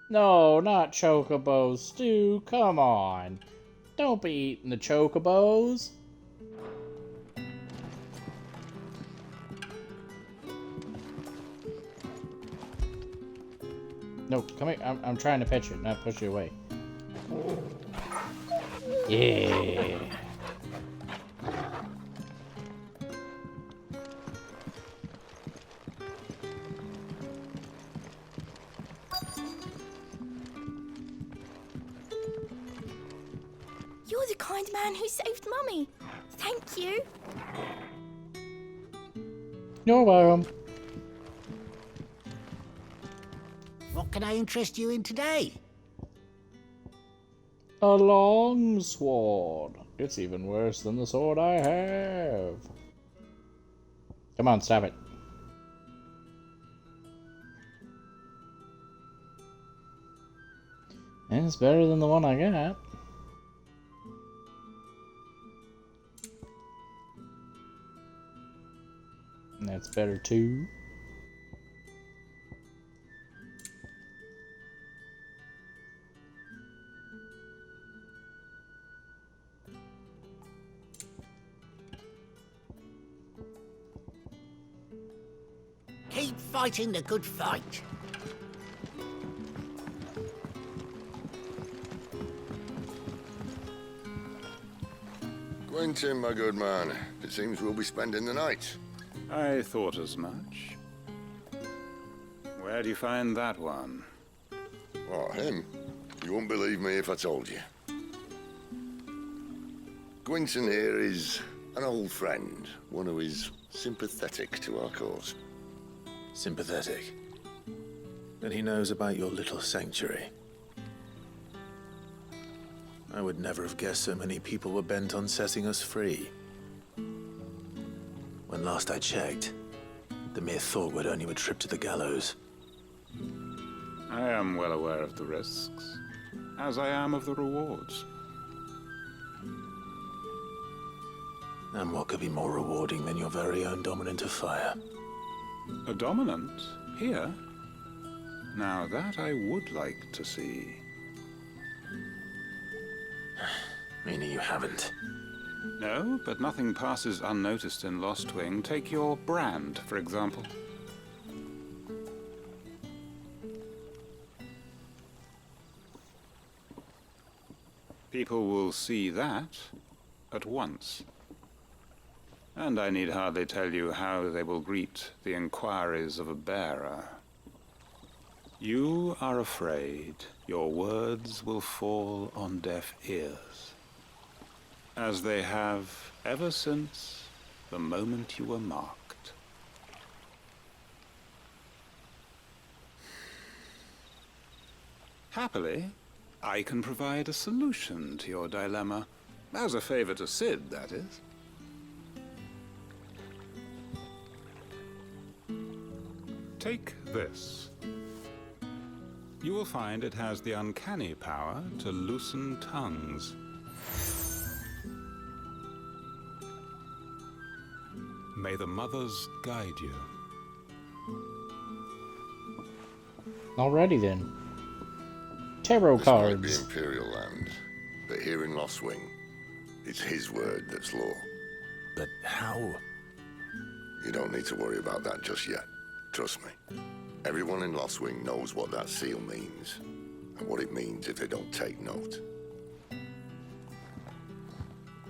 No, not chocobos, Stu. Come on. Don't be eating the chocobos. No, come here. I'm trying to pet you, not push you away. Yeah. You're the kind man who saved Mummy. Thank you. You're welcome. What can I interest you in today? A long sword. It's even worse than the sword I have. Come on, stop it. It's better than the one I got. And that's better too. Keep fighting the good fight. Quentin, my good man. It seems we'll be spending the night. I thought as much. Where do you find that one? Oh, him? You wouldn't believe me if I told you. Quentin here is an old friend, one who is sympathetic to our cause. Sympathetic? Then he knows about your little sanctuary. I would never have guessed so many people were bent on setting us free. When last I checked, the mere thought would earn you a trip to the gallows. I am well aware of the risks, as I am of the rewards. And what could be more rewarding than your very own dominant of fire? A dominant? Here? Now that I would like to see. Meaning you haven't? No, but nothing passes unnoticed in Lost Wing. Take your brand, for example. People will see that at once. And I need hardly tell you how they will greet the inquiries of a bearer. You are afraid your words will fall on deaf ears, as they have ever since the moment you were marked. Happily, I can provide a solution to your dilemma, as a favor to Sid, that is. Take this. You will find it has the uncanny power to loosen tongues. May the mothers guide you. Alrighty then. Tarot This cards. might be Imperial land, but here in Lost Wing, it's his word that's law. But how? You don't need to worry about that just yet. Trust me. Everyone in Lost Wing knows what that seal means, and what it means if they don't take note.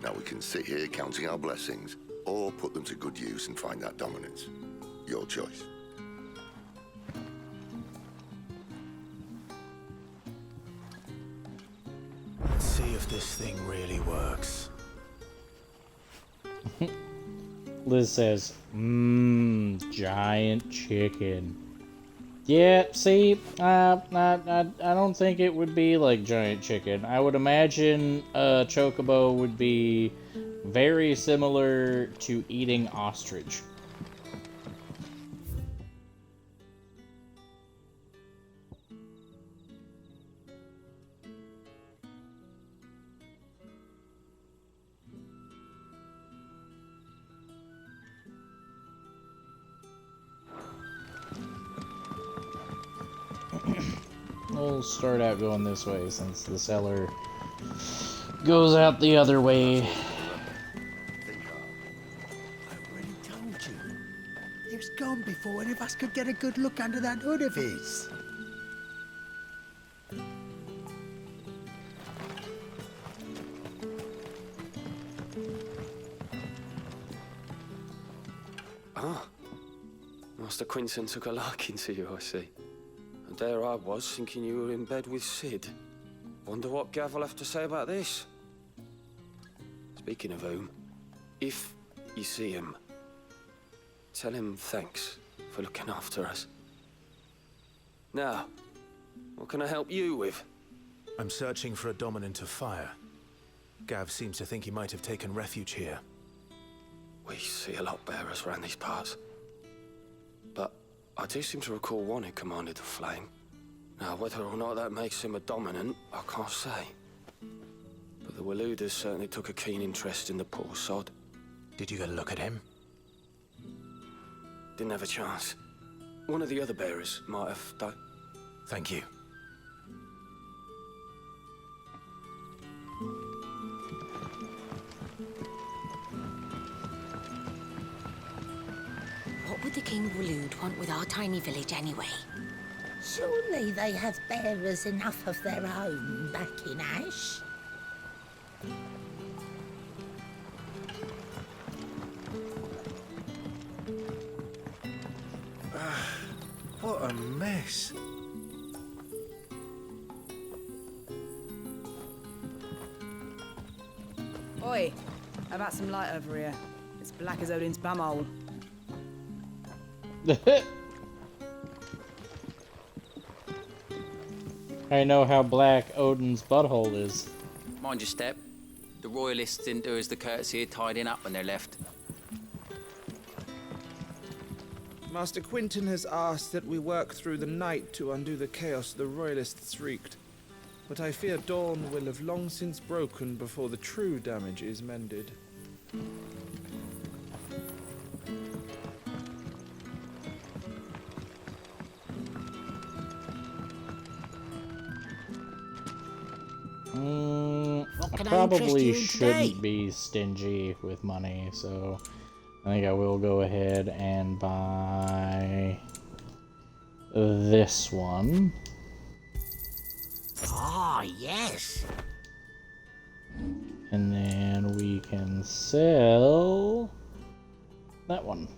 Now we can sit here counting our blessings, or put them to good use and find that dominance. Your choice. Let's see if this thing really works. Liz says, giant chicken. Yeah, see, I don't think it would be like giant chicken. I would imagine a chocobo would be very similar to eating ostrich. We'll start out going this way since the cellar goes out the other way. I already told you. He was gone before any of us could get a good look under that hood of his. Ah, Master Quinton took a liking to you, I see. And there I was, thinking you were in bed with Sid. Wonder what Gav will have to say about this. Speaking of whom, if you see him, tell him thanks for looking after us. Now, what can I help you with? I'm searching for a dominant of fire. Gav seems to think he might have taken refuge here. We see a lot bearers around these parts. But I do seem to recall one who commanded the flame. Now, whether or not that makes him a dominant, I can't say. But the Waluders certainly took a keen interest in the poor sod. Did you get a look at him? Didn't have a chance. One of the other bearers might have done. Thank you. What would the King Walud want with our tiny village anyway? Surely they have bearers enough of their own back in Ash. What a mess. Oi, how about some light over here? It's black as Odin's bumhole. I know how black Odin's butthole is. Mind your step. The royalists didn't do us the courtesy of tidying up when they left. Master Quinton has asked that we work through the night to undo the chaos the royalists wreaked. But I fear dawn will have long since broken before the true damage is mended. What I can I interest probably you in today? shouldn't be stingy with money, so I think I will go ahead and buy this one. Ah, yes. And then we can sell that one.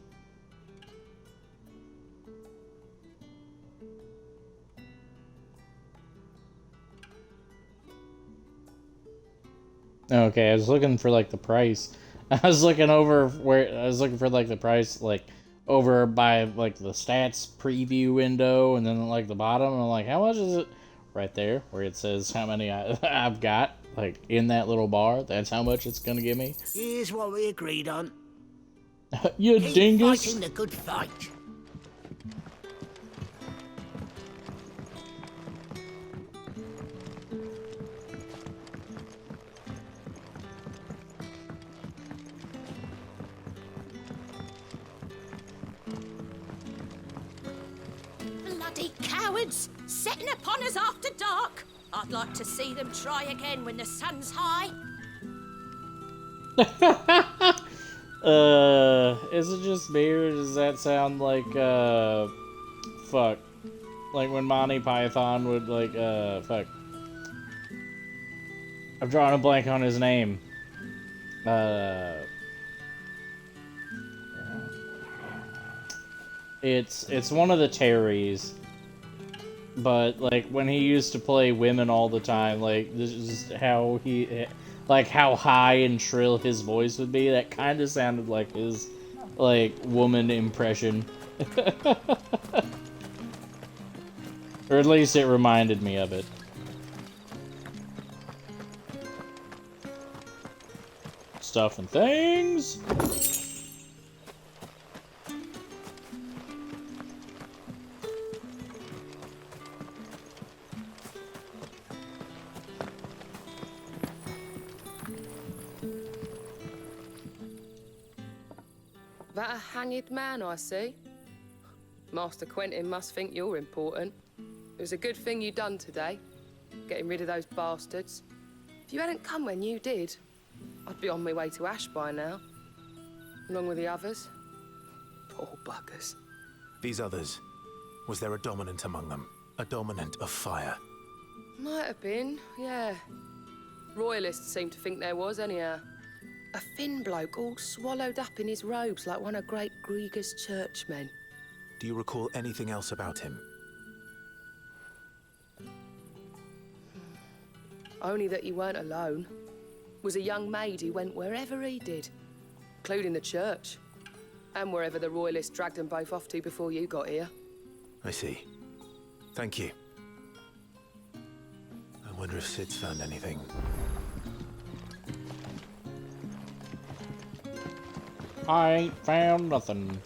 Okay, I was looking for like the price. I was looking over where I was looking for like the price like over by like the stats preview window and then like the bottom and I'm like, how much is it? Right there where it says how many I've got like in that little bar. That's how much it's gonna give me. Here's what we agreed on. You Keep dingus. fighting the good fight. Bloody cowards! Setting upon us after dark! I'd like to see them try again when the sun's high. Is it just me or does that sound like, fuck. Like when Monty Python would, like, fuck. I've drawn a blank on his name. It's one of the Terrys. But, like, when he used to play women all the time, like, this is how he... Like, how high and shrill his voice would be. That kind of sounded like his, like, woman impression. Or at least it reminded me of it. Stuff and things! That a hanged man I see? Master Quentin must think you're important. It was a good thing you done today, getting rid of those bastards. If you hadn't come when you did, I'd be on my way to Ash by now, along with the others. Poor buggers. These others, was there a dominant among them? A dominant of fire? Might have been, yeah. Royalists seem to think there was, anyhow. A thin bloke all swallowed up in his robes like one of Great Grieger's churchmen. Do you recall anything else about him? Only that he weren't alone. was a young maid who went wherever he did, including the church, and wherever the royalists dragged them both off to before you got here. I see. Thank you. I wonder if Sid's found anything. I ain't found nothing.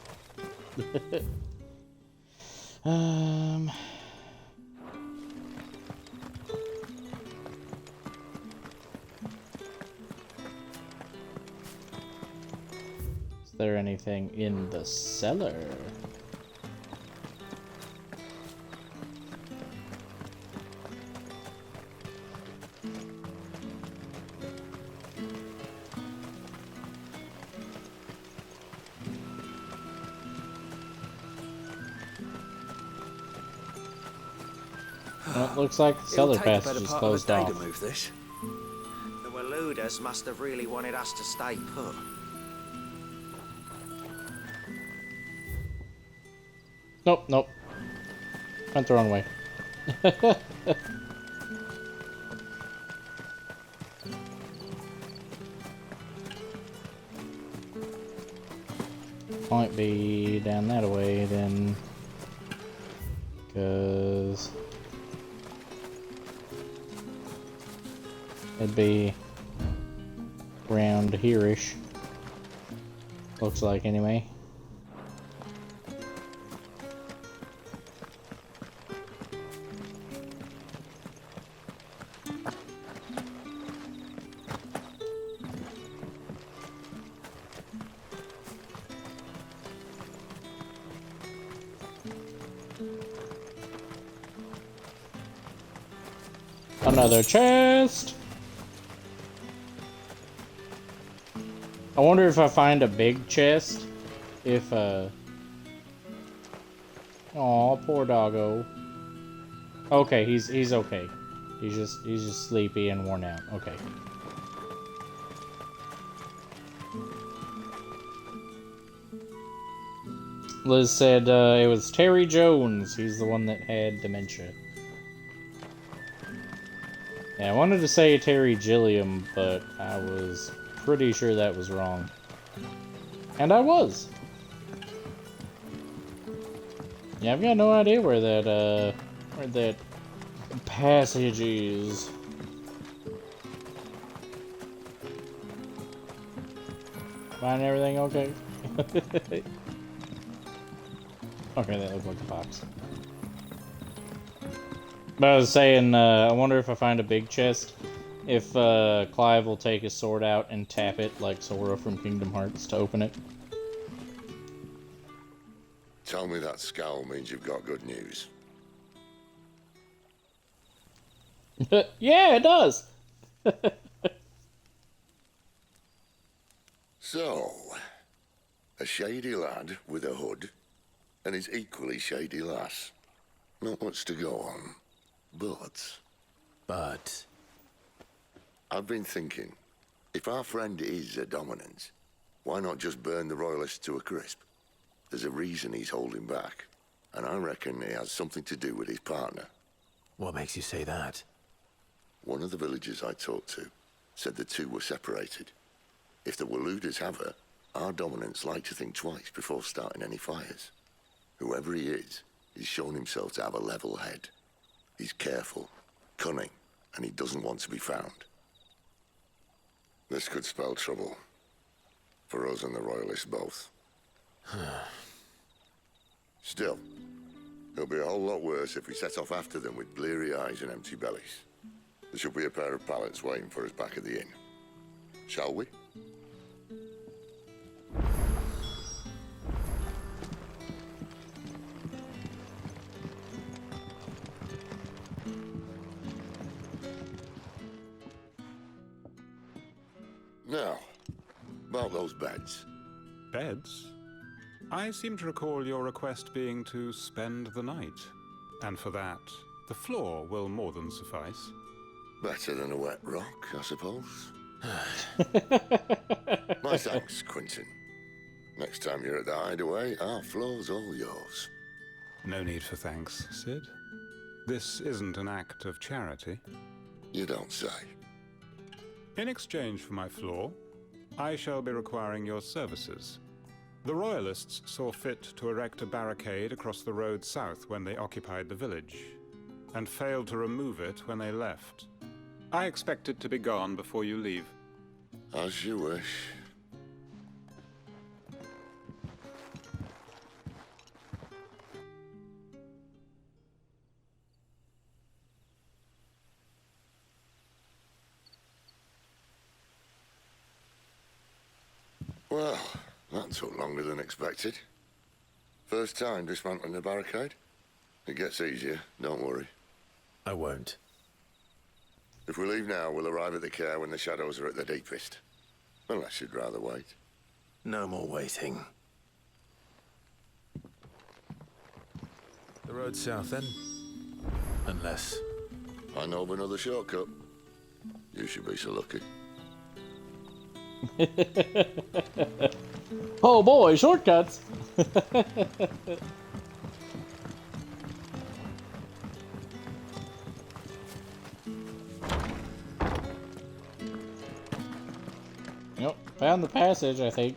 Is there anything in the cellar? Well, it looks like the cellar passage is closed off. To move this. The Waluders must have really wanted us to stay put. Nope, nope. Went the wrong way. Might be down that way then. Because it'd be around here-ish. Looks like anyway. Another chest! I wonder if I find a big chest, if aw, poor doggo. Okay, he's okay. He's just sleepy and worn out. Okay. Liz said it was Terry Jones. He's the one that had dementia. Yeah, I wanted to say Terry Gilliam, but I was pretty sure that was wrong. And I was. Yeah, I've got no idea where that passage is. Find everything okay? Okay, that looked like a box. But I was saying, I wonder if I find a big chest, if Clive will take his sword out and tap it like Sora from Kingdom Hearts to open it. Tell me that scowl means you've got good news. Yeah, it does! So, a shady lad with a hood, and his equally shady lass. Not much to go on. But... I've been thinking, if our friend is a dominant, why not just burn the royalists to a crisp? There's a reason he's holding back, and I reckon it has something to do with his partner. What makes you say that? One of the villagers I talked to said the two were separated. If the Waluders have her, our dominants like to think twice before starting any fires. Whoever he is, he's shown himself to have a level head. He's careful, cunning, and he doesn't want to be found. This could spell trouble. For us and the Royalists both. Still, it'll be a whole lot worse if we set off after them with bleary eyes and empty bellies. There should be a pair of pallets waiting for us back at the inn. Shall we? Now, about those beds. Beds? I seem to recall your request being to spend the night. And for that, the floor will more than suffice. Better than a wet rock, I suppose. My thanks, Quentin. Next time you're at the hideaway, our floor's all yours. No need for thanks, Sid. This isn't an act of charity. You don't say. In exchange for my floor, I shall be requiring your services. The Royalists saw fit to erect a barricade across the road south when they occupied the village, and failed to remove it when they left. I expect it to be gone before you leave. As you wish. Well, that took longer than expected. First time dismantling the barricade? It gets easier, don't worry. I won't. If we leave now, we'll arrive at the care when the shadows are at their deepest. Unless you'd rather wait. No more waiting. The road south, then? Unless... I know of another shortcut. You should be so lucky. Oh boy, shortcuts! Yep, found the passage, I think.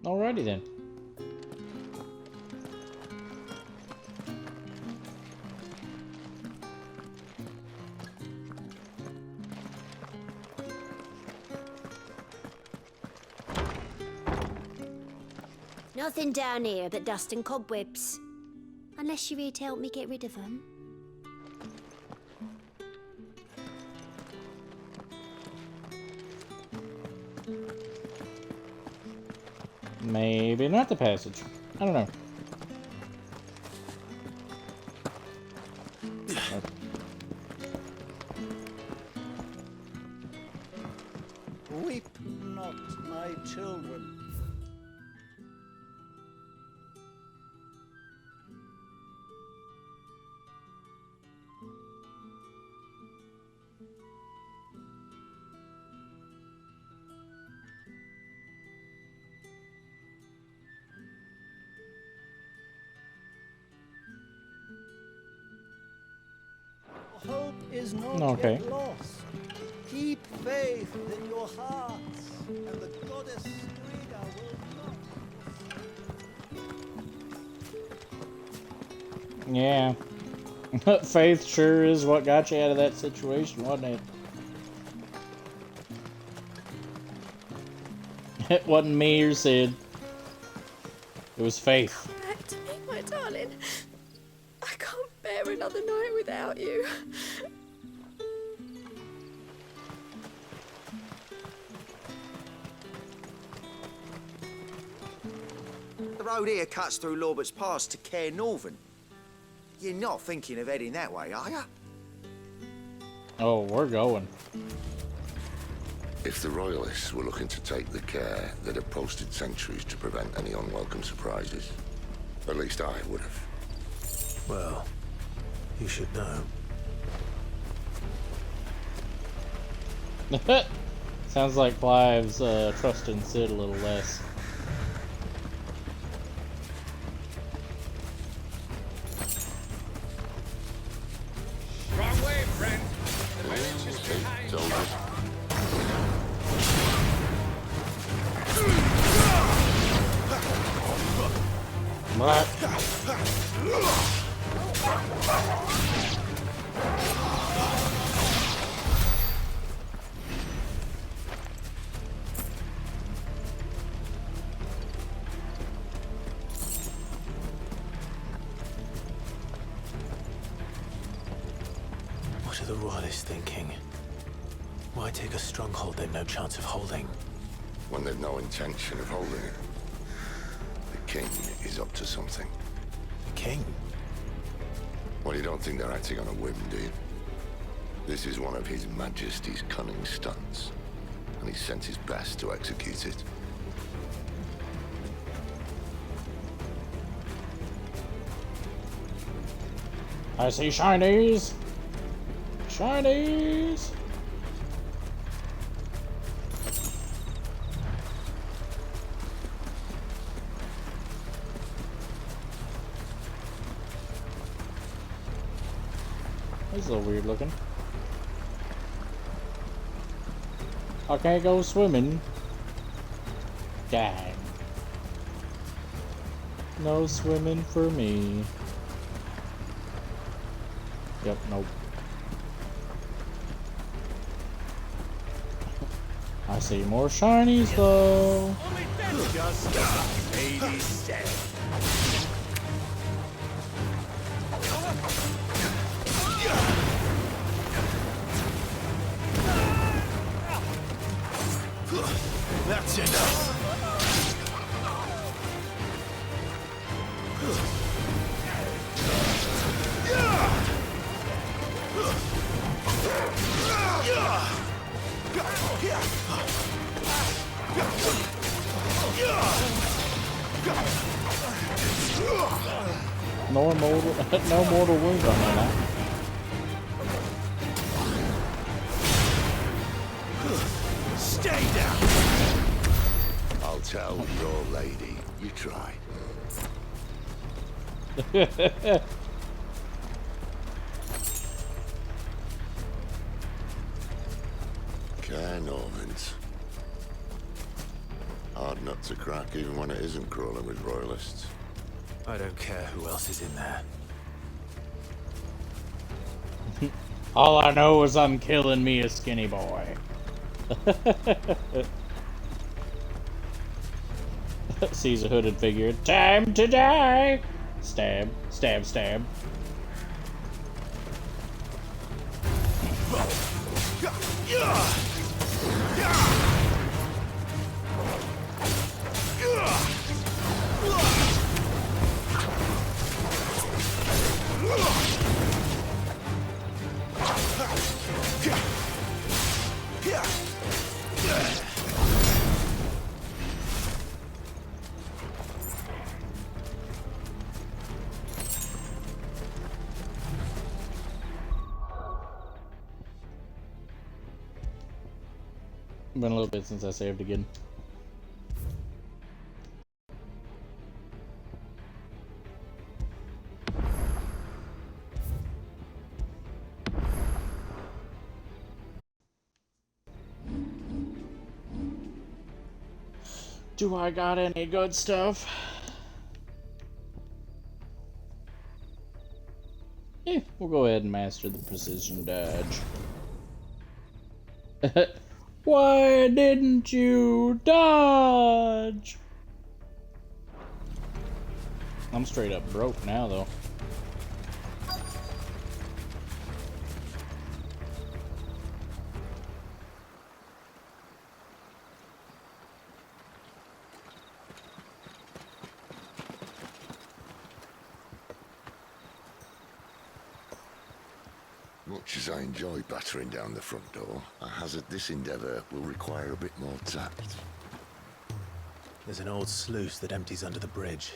Alrighty then. Nothing down here but dust and cobwebs. Unless you're here to help me get rid of them. Maybe not the passage. I don't know. Weep not, my children. Hope is not Okay. yet lost. Keep faith in your hearts, and the goddess Striga will not. Yeah. Faith sure is what got you out of that situation, wasn't it? It wasn't me or Sid. It was faith. Come back to me, my darling. I can't bear another night without you. The road here cuts through Lorbert's Pass to Care Northern. You're not thinking of heading that way, are you? Oh, we're going. If the Royalists were looking to take the care, they'd have posted sentries to prevent any unwelcome surprises. At least I would have. Well, you should know. Sounds like Clive's trusting Sid a little less. Wrong way, friend. The village is behind. What? What are the Royalists thinking? Why take a stronghold they've no chance of holding? When they've no intention of holding it. The king is up to something. The king? Well, you don't think they're acting on a whim, do you? This is one of His Majesty's cunning stunts, and he sent his best to execute it. I see shinies! Shinies! This is a little weird looking. I can't go swimming. Dang. No swimming for me. Yep, nope. I see more shinies though. Just a baby step. That's enough. No mortal, no mortal wounds on me now. Stay down! I'll tell your lady you tried. Cairnorvins. Hard nut to crack even when it isn't crawling with royalists. I don't care who else is in there. All I know is I'm killing me a skinny boy. Sees a hooded figure. Time to die! Stab, stab, stab. Been a little bit since I saved again. Do I got any good stuff? Yeah, we'll go ahead and master the precision dodge. Why didn't you dodge? I'm straight up broke now, though. Much as I enjoy battering down the front door, I hazard this endeavour will require a bit more tact. There's an old sluice that empties under the bridge.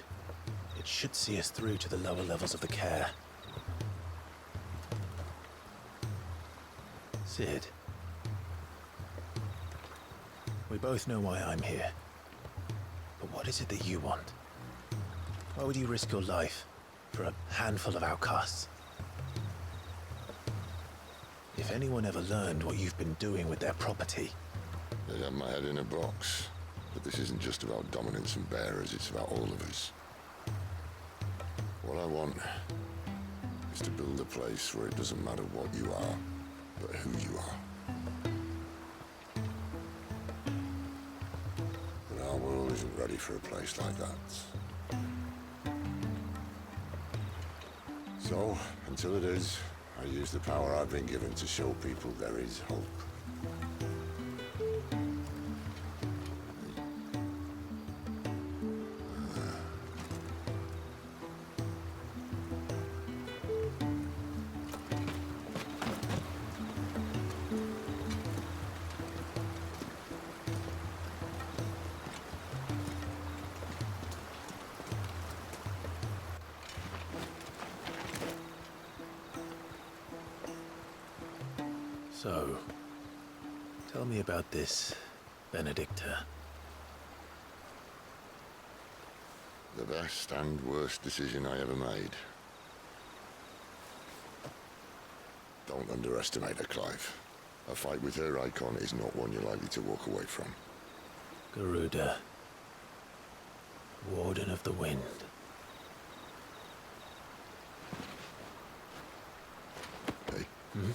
It should see us through to the lower levels of the care. Sid. We both know why I'm here. But what is it that you want? Why would you risk your life for a handful of outcasts? If anyone ever learned what you've been doing with their property... They'd have my head in a box. But this isn't just about dominance and bearers, it's about all of us. What I want is to build a place where it doesn't matter what you are, but who you are. But our world isn't ready for a place like that. So, until it is, I use the power I've been given to show people there is hope. So, tell me about this Benedicta. The best and worst decision I ever made. Don't underestimate her, Clive. A fight with her icon is not one you're likely to walk away from. Garuda. Warden of the Wind. Hey? Hmm?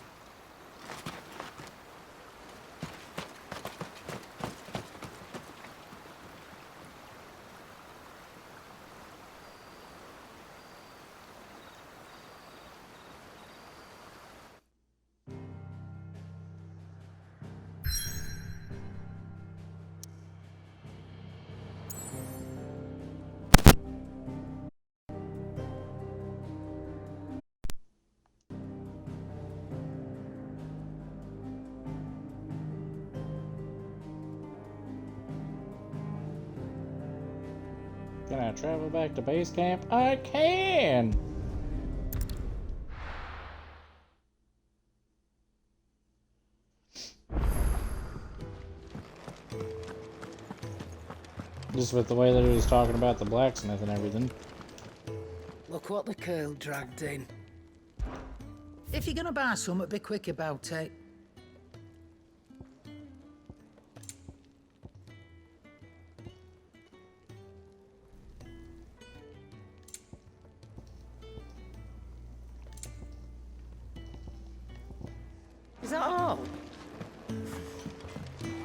Can I travel back to base camp? I can! Just with the way that he was talking about the blacksmith and everything. Look what the curl dragged in. If you're gonna buy something, be quick about it. Is that all?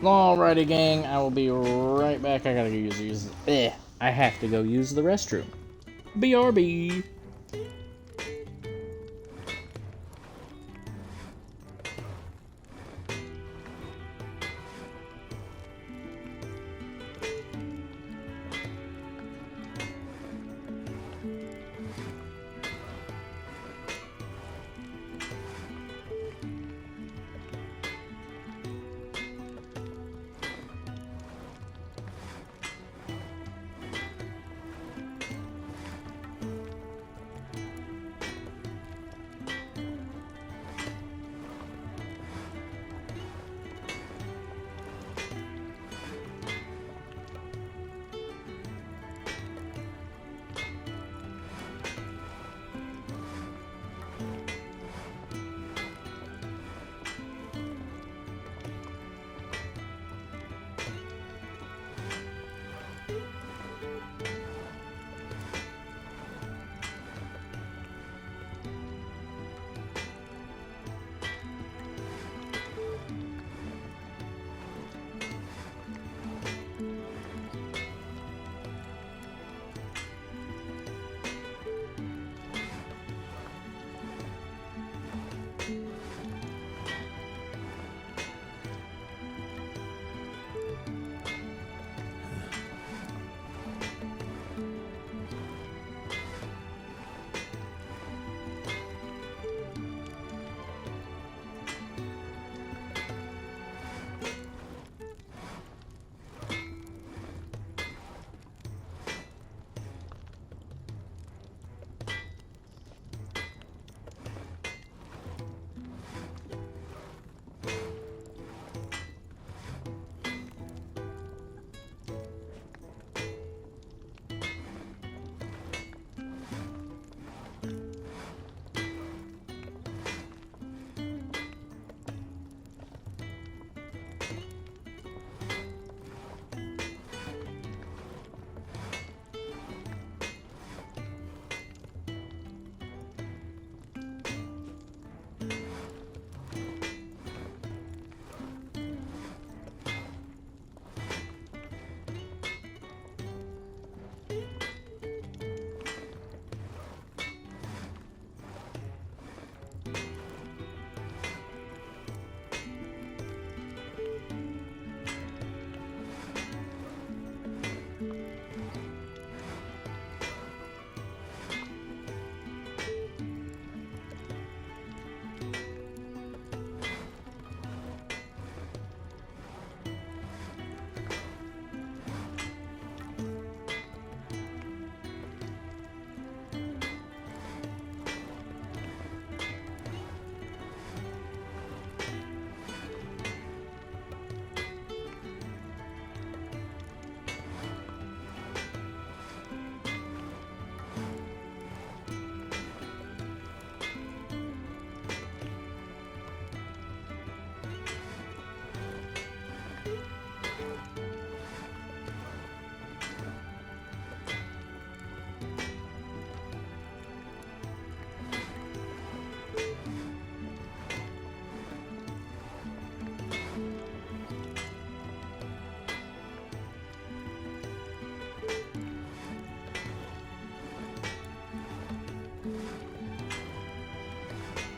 Alrighty, gang, I will be right back. I gotta go use I have to go use the restroom. BRB.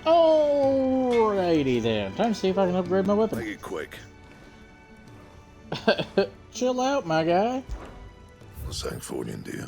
Alrighty then. Time to see if I can upgrade my weapon. Make it quick. Chill out, my guy. Sanfonian, dear.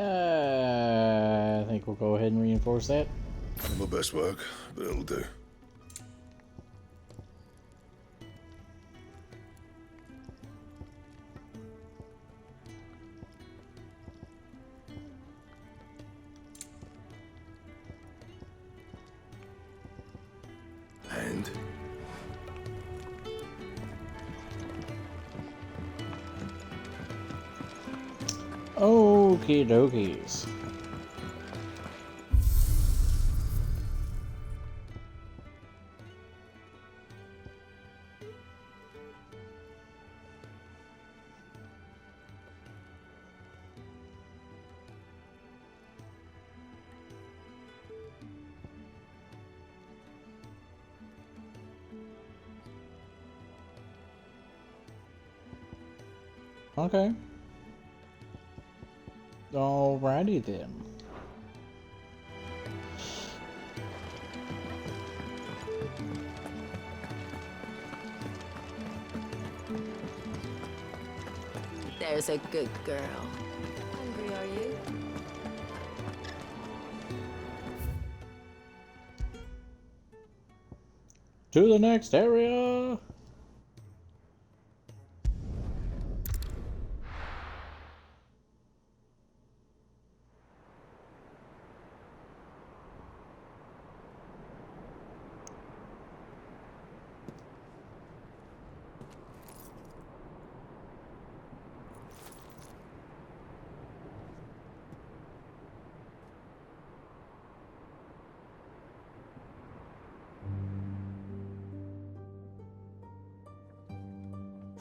I think we'll go ahead and reinforce that. Not my best work, but it'll do. And Okie dokies. Okay. Alrighty then. There's a good girl. Hungry, are you? To the next area.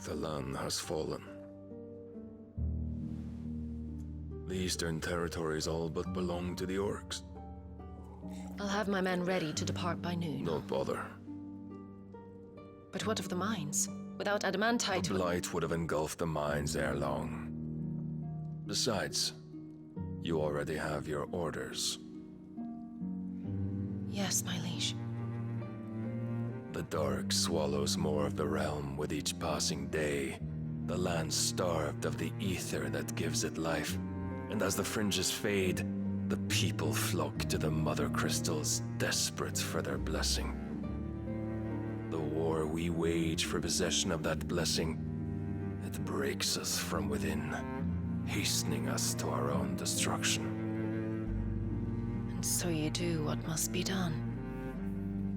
The land has fallen. The eastern territories all but belong to the orcs. I'll have my men ready to depart by noon. Don't bother. But what of the mines? Without adamantite... The blight would have engulfed the mines ere long. Besides, you already have your orders. Yes, my liege. The dark swallows more of the realm with each passing day. The land starved of the ether that gives it life. And as the fringes fade, the people flock to the mother crystals, desperate for their blessing. The war we wage for possession of that blessing, it breaks us from within, hastening us to our own destruction. And so you do what must be done.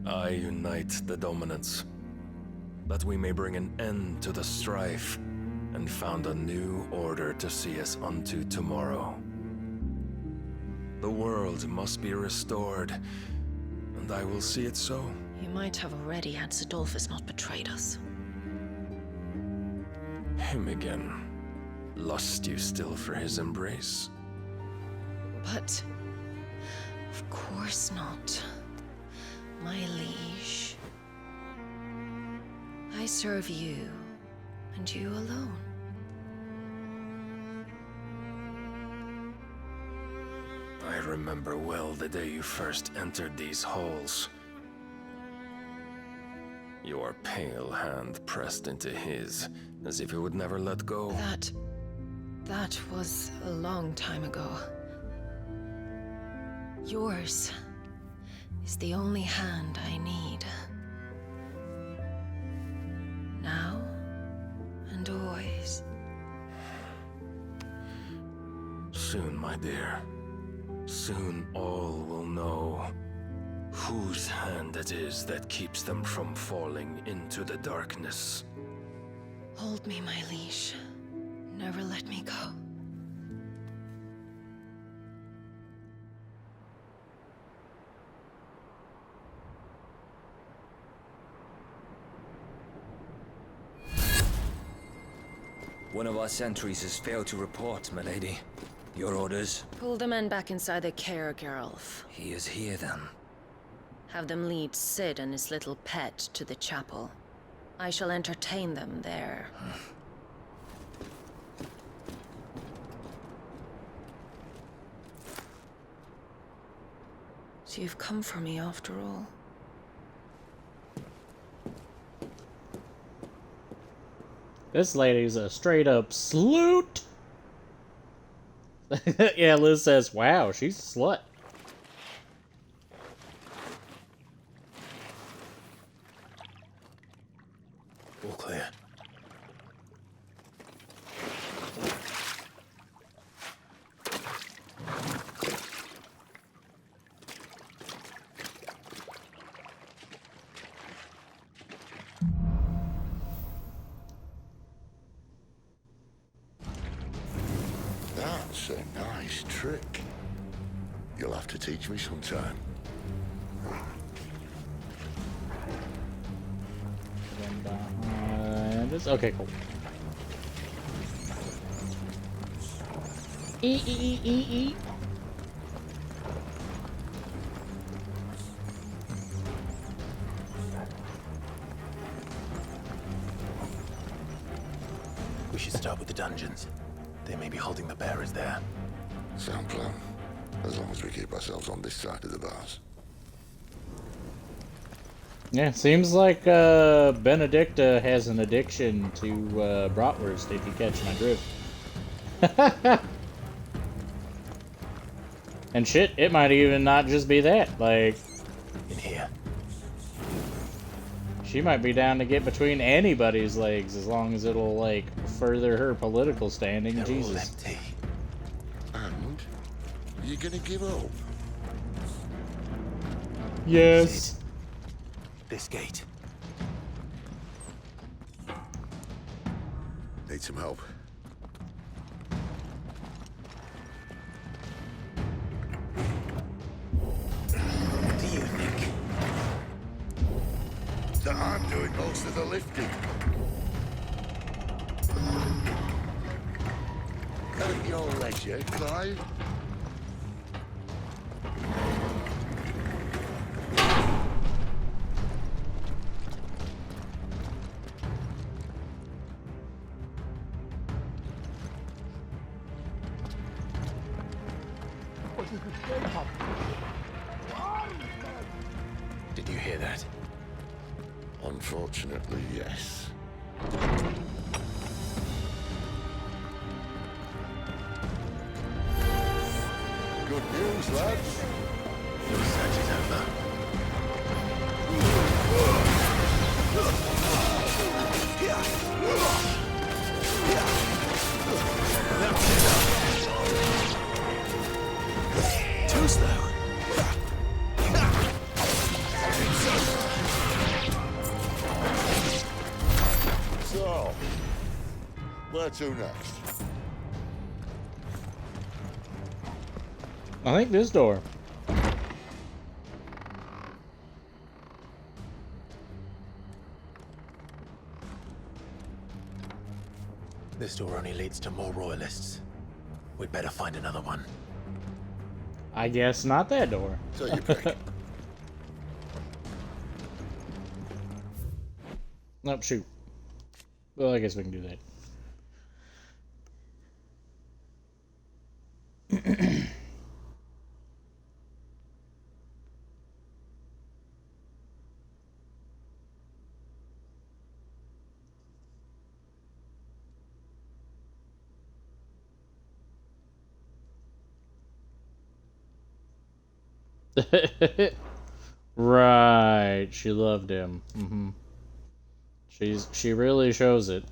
I unite the dominants, that we may bring an end to the strife, and found a new order to see us unto tomorrow. The world must be restored, and I will see it so. You might have already had Zidolphus not betrayed us. Him again. Lust you still for his embrace? But... of course not. My liege. I serve you, and you alone. I remember well the day you first entered these halls. your pale hand pressed into his, as if it would never let go. That was a long time ago. Yours is the only hand I need. Now and always. Soon, my dear. Soon all will know whose hand it is that keeps them from falling into the darkness. Hold me, my liege. Never let me go. One of our sentries has failed to report, milady. Your orders? Pull the men back inside the care, Geralf. He is here, then. Have them lead Sid and his little pet to the chapel. I shall entertain them there. So you've come for me after all. This lady's a straight up slut. Yeah, Liz says, wow, she's a slut. All clear. That's a nice trick. You'll have to teach me sometime. Okay, cool. E. We should start with the dungeons. They may be holding the bearers there. Sound plan. As long as we keep ourselves on this side of the bars. Yeah, seems like Benedicta has an addiction to bratwurst, if you catch my drift. And shit, it might even not just be that. Like, in here, she might be down to get between anybody's legs as long as it'll like further her political standing. They're Jesus. all empty. And you're gonna give up? Yes. Sid, this gate. Need some help. What do you think? That I'm doing most of the lifting. At your leisure, Clive. Did you hear that? Unfortunately, yes. Good news, lads. Your search is over. Too slow. So, where to next? I think this door. This door only leads to more royalists. We'd better find another one. I guess not that door. So you pick. Nope, shoot. Well, I guess we can do that. Right, she loved him. She really shows it.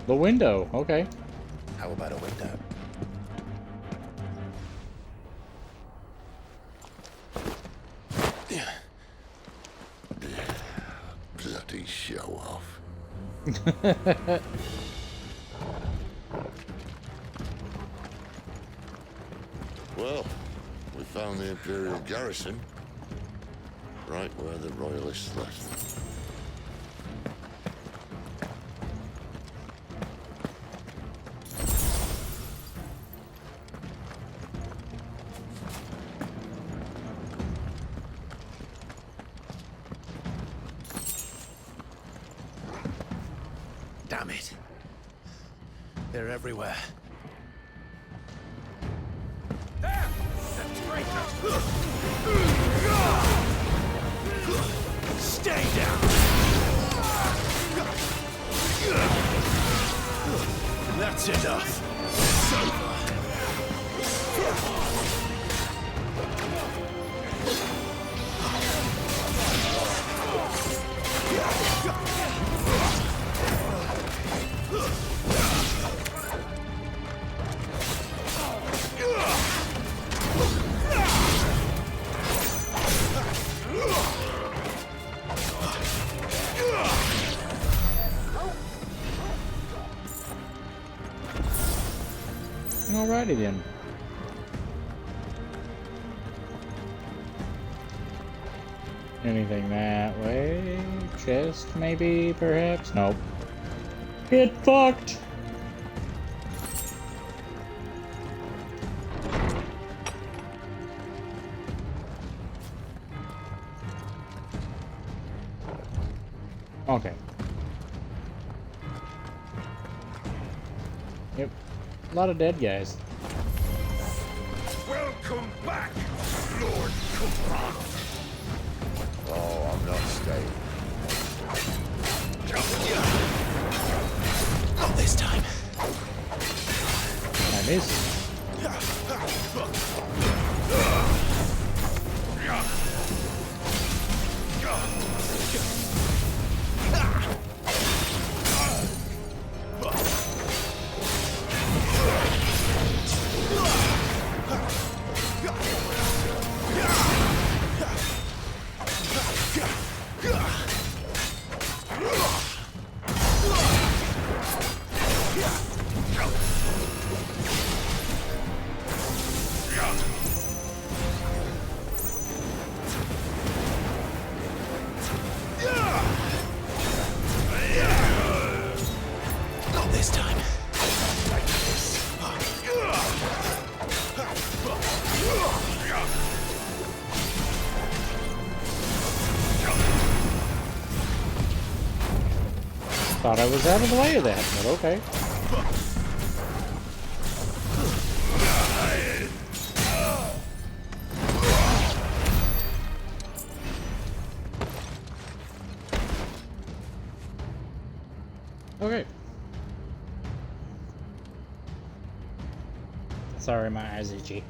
The window, okay. How about a window? Bloody show off. Well, we found the Imperial garrison. Right where the Royalists left. Damn it. They're everywhere. There! The traitor! Stay down! That's enough. It's over. Alrighty then. Anything that way? Chest, maybe, perhaps? Nope. Get fucked! Okay. Yep. A lot of dead guys. Welcome back, Lord Kumran. Oh, I'm not staying. Not this time. I missed. Not this time. Thought I was out of the way of that, but okay. Okay. Sorry, my eyes itchy.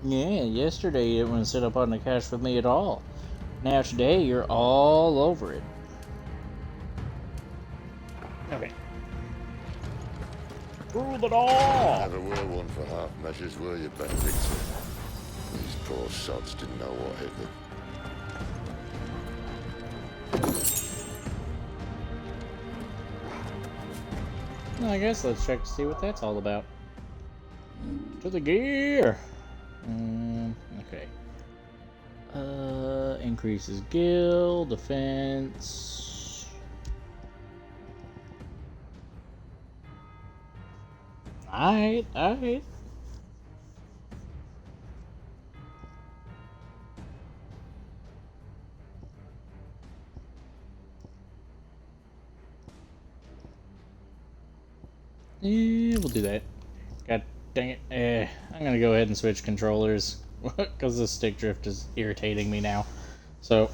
Yeah, yesterday you didn't want to sit up on the couch with me at all. Now today you're all over it. Okay. Through the door! Never were one for half measures, were you, Benedicta? These poor sods didn't know what hit them. I guess let's check to see what that's all about. To the gear! Okay. Increases gil, defense. Alright, alright. Yeah, we'll do that. God dang it. I'm gonna go ahead and switch controllers because the stick drift is irritating me now. So,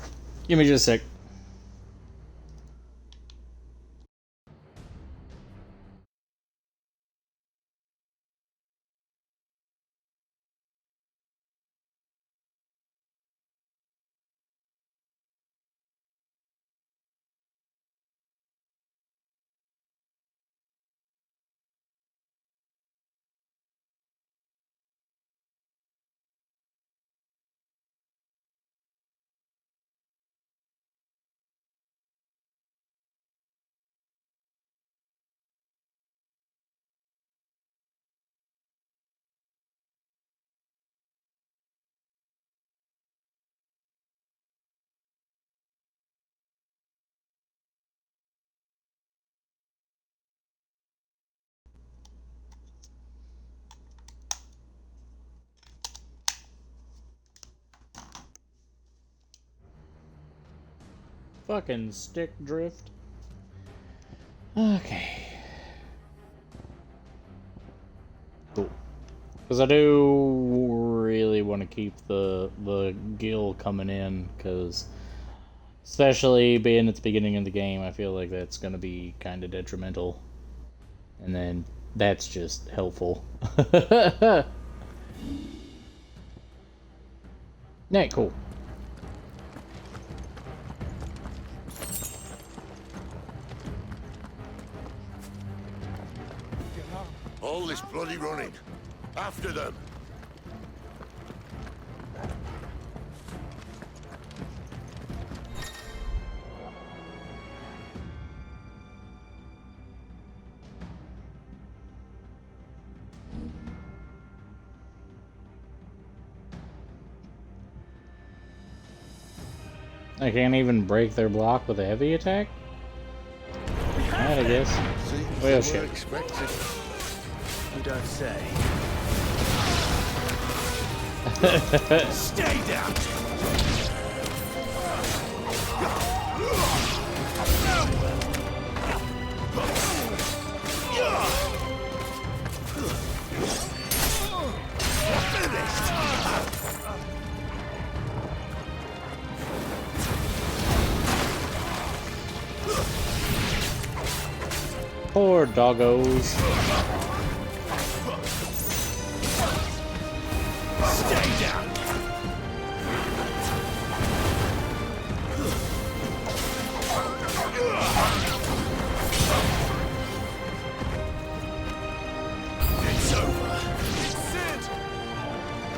give me just a sec. Fucking stick drift. Okay. Cool. Because I do really want to keep the gil coming in, because especially being at the beginning of the game, I feel like that's going to be kind of detrimental. And then that's just helpful. Yeah, cool. All this bloody running. After them. I can't even break their block with a heavy attack? Alright, I guess. Well, shit. You don't say. Stay down! Poor doggos. Stay down! It's over. It's it!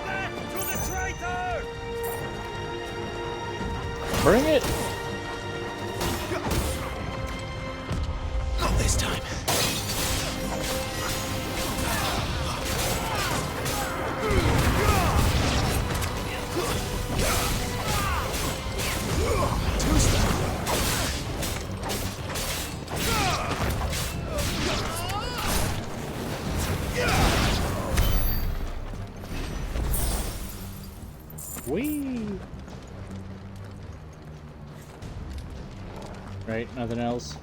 Back to the traitor! Bring it! Not this time. Whee! Right, nothing else.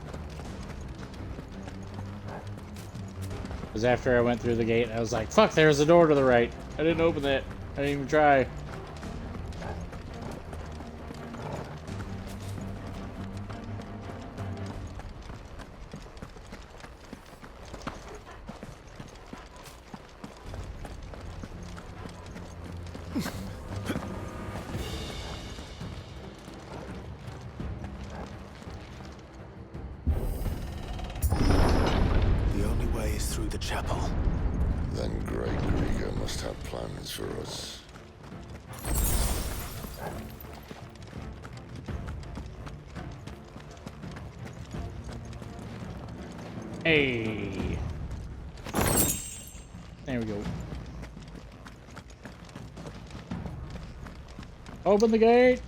Because after I went through the gate, I was like, fuck, there's a door to the right. I didn't open that. I didn't even try. The only way is through the chapel. Then Grey Krieger must have plans for us. Hey. There we go. Open the gate!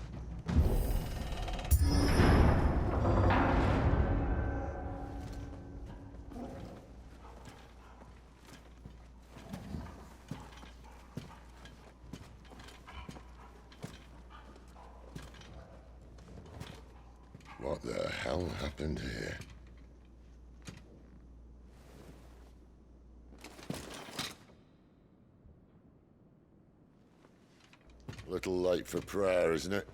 What the hell happened here? Little late for prayer, isn't it?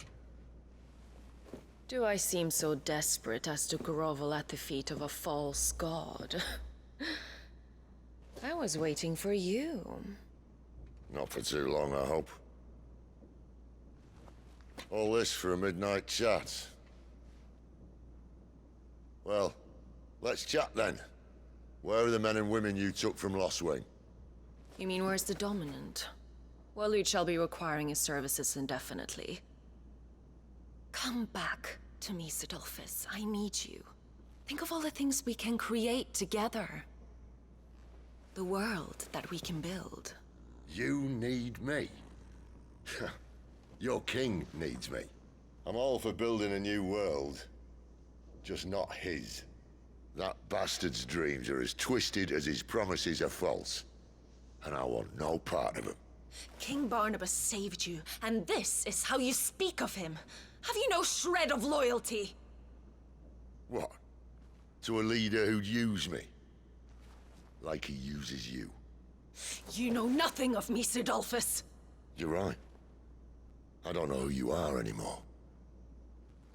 Do I seem so desperate as to grovel at the feet of a false god? I was waiting for you. Not for too long, I hope. All this for a midnight chat. Well, let's chat then. Where are the men and women you took from Lost Wing? You mean where's the dominant? Waleed shall be requiring his services indefinitely. Come back to me, Sidolphus. I need you. Think of all the things we can create together. The world that we can build. You need me? Your king needs me. I'm all for building a new world. Just not his. That bastard's dreams are as twisted as his promises are false. And I want no part of them. King Barnabas saved you, and this is how you speak of him. Have you no shred of loyalty? What? To a leader who'd use me? Like he uses you. You know nothing of me, Sidolphus. You're right. I don't know who you are anymore.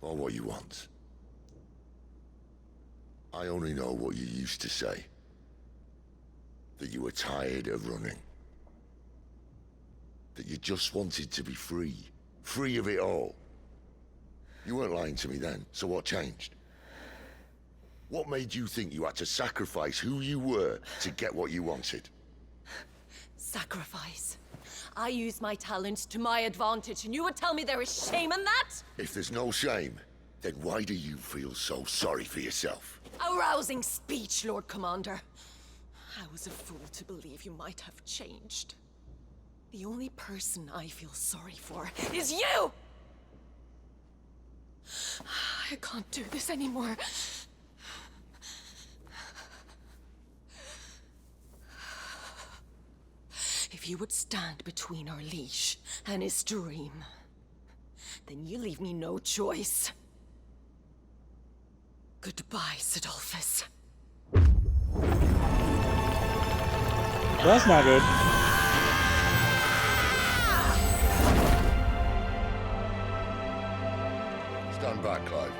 Or what you want. I only know what you used to say. That you were tired of running. That you just wanted to be free. Free of it all. You weren't lying to me then, so what changed? What made you think you had to sacrifice who you were to get what you wanted? Sacrifice. I use my talents to my advantage, and you would tell me there is shame in that? If there's no shame, then why do you feel so sorry for yourself? A rousing speech, Lord Commander. I was a fool to believe you might have changed. The only person I feel sorry for is you! I can't do this anymore. If you would stand between our leash and his dream, then you leave me no choice. Goodbye, Sidolphus. That's not good. Stand back, Clive.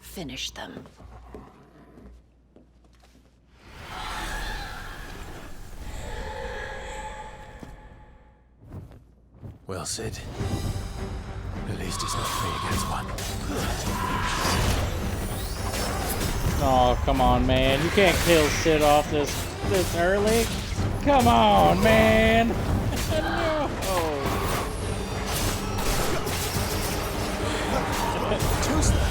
Finish them. Well, Sid. At least it's not 3 against 1. Oh, come on, man. You can't kill Sid off this early. Come on, man. No. Too slow.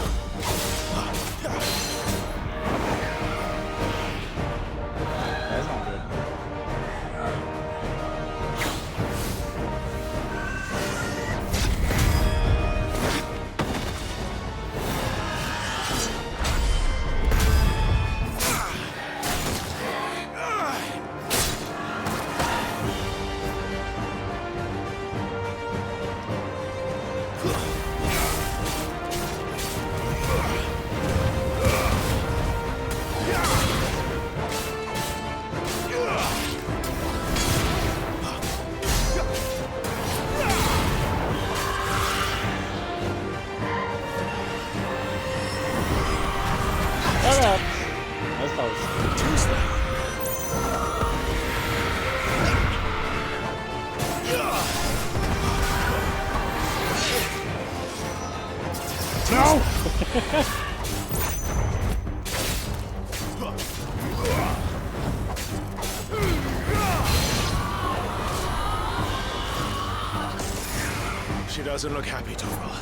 She doesn't look happy, Torval.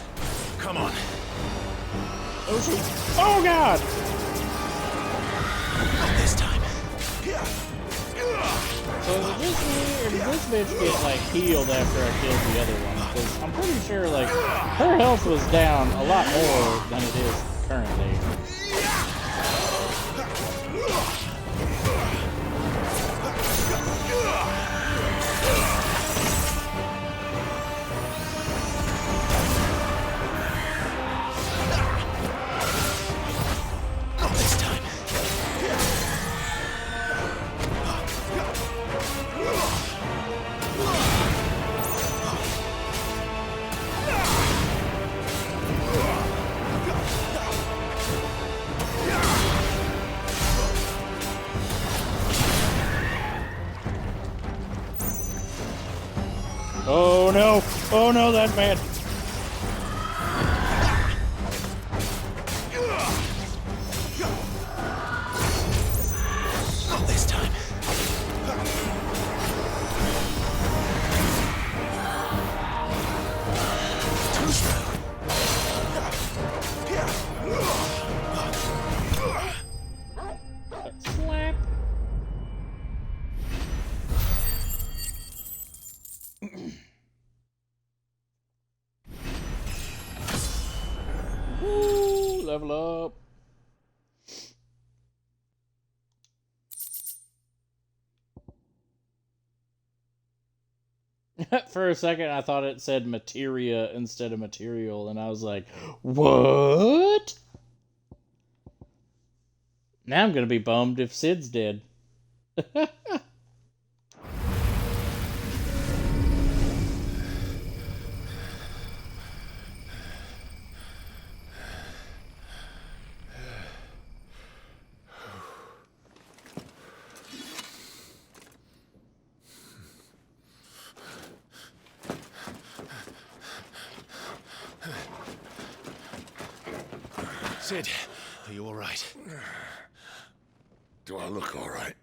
Come on. Oh shoot! Oh god! Not this time. So did this bitch get like healed after I killed the other one? Because I'm pretty sure like her health was down a lot more than it is currently. Not this time. Oh no! Oh no, that's bad! Not this time. Too slow. Slap! Woo! Level up! For a second, I thought it said materia instead of material, and I was like, what? Now I'm gonna be bummed if Sid's dead. Sid, are you all right? Do I look all right?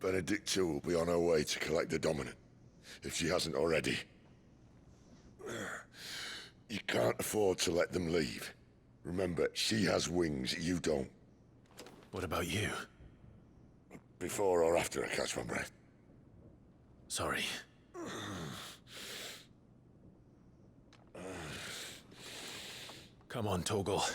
Benedicta will be on her way to collect the Dominant, if she hasn't already. You can't afford to let them leave. Remember, she has wings, you don't. What about you? Before or after I catch my breath? Sorry. Come on, Torgal.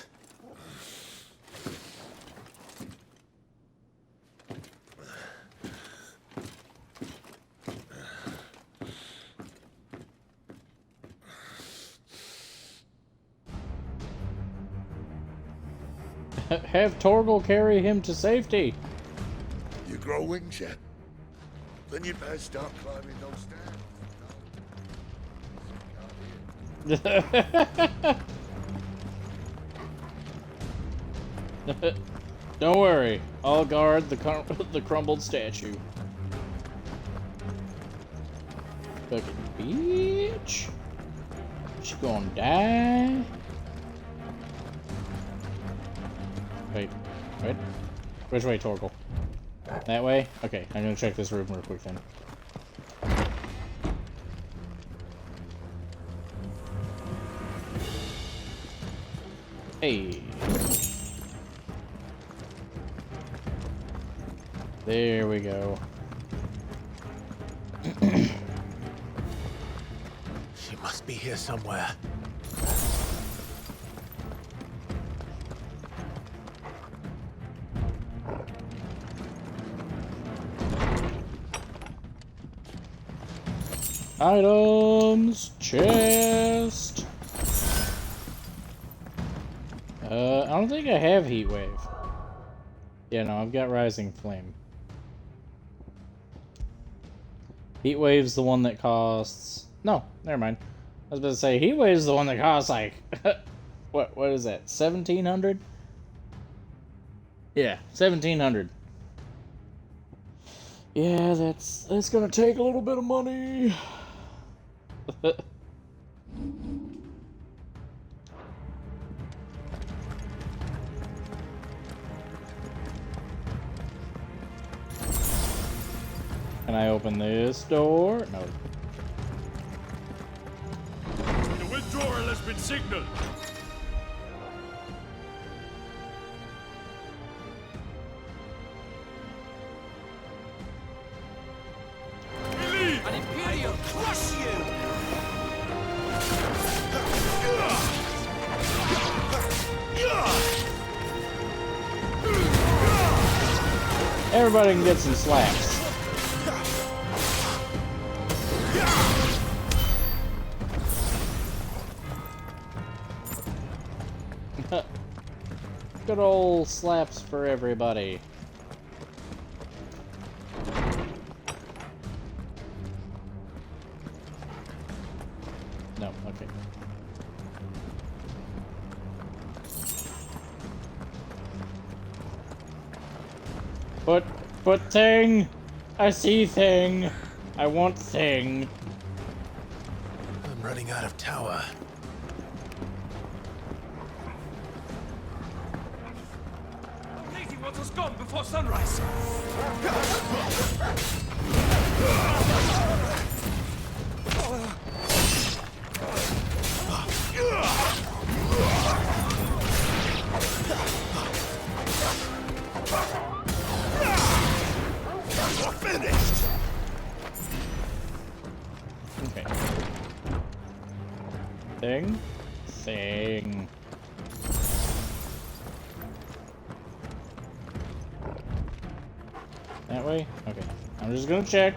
Have Torgal carry him to safety. You grow wings yet? Then you'd better start climbing those stairs. Don't worry, I'll guard the crumbled statue. Fucking bitch. She gonna die. Wait. Which way, Torgal? That way? Okay, I'm gonna check this room real quick then. Hey. There we go. She must be here somewhere. Items, chest. I don't think I have Heat Wave. Yeah, no, I've got Rising Flame. Heat Wave's the one that costs... No, never mind. I was about to say, Heat Wave's the one that costs, like, What is that? 1,700? Yeah, 1,700. Yeah, that's gonna take a little bit of money. Can I open this door? No. The withdrawal has been signaled. An Imperial crush you! Everybody can get some slaps. Good old slaps for everybody. No, okay. Put thing! I see thing! I want thing! I'm running out of tower. Lady wants us gone before sunrise. You're finished! Okay. Thing? Thing. That way? Okay. I'm just gonna check.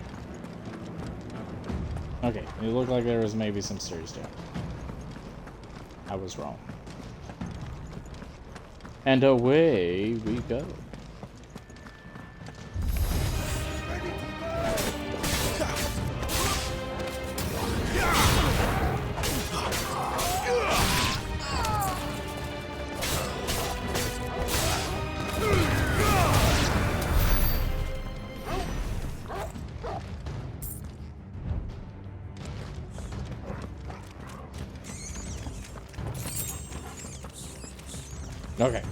Okay, it looked like there was maybe some stairs down. I was wrong. And away we go. Okay.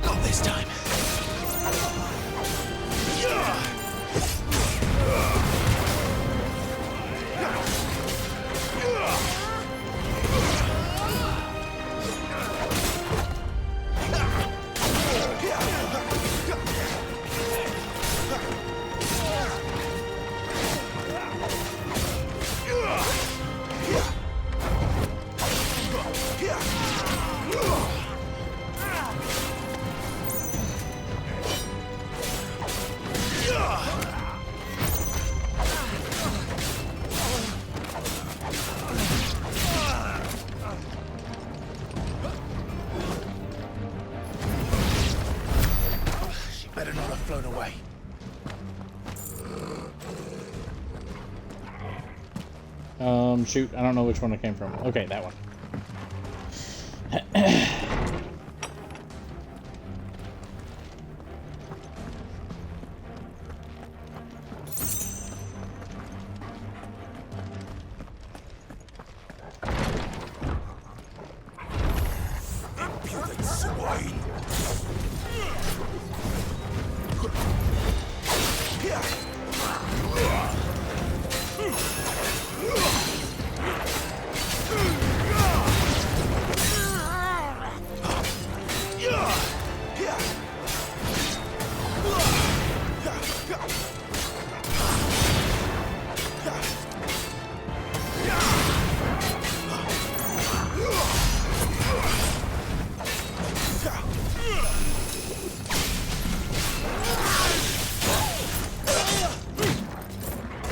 Not this time. She better not have flown away. Shoot, I don't know which one it came from. Okay, that one. Impudent swine!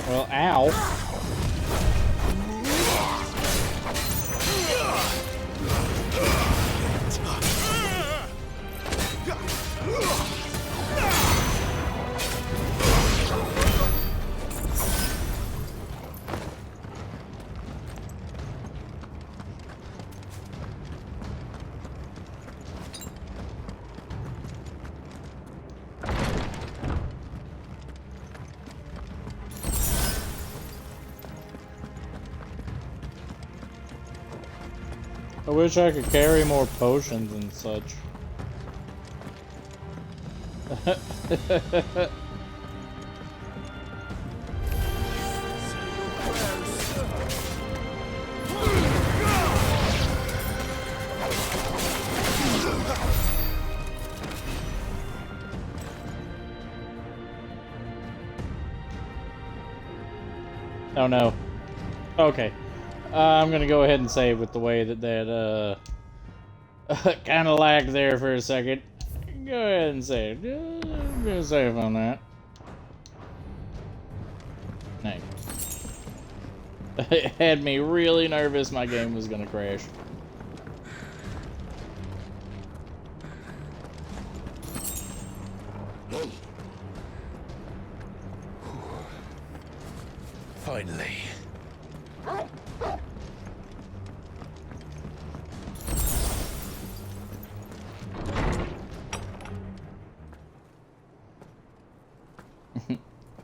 Well, ow. I wish I could carry more potions and such. Oh no. Okay. I'm gonna go ahead and save with the way that kind of lagged there for a second. Go ahead and save. I'm gonna save on that. Hey. It had me really nervous my game was gonna crash. Finally.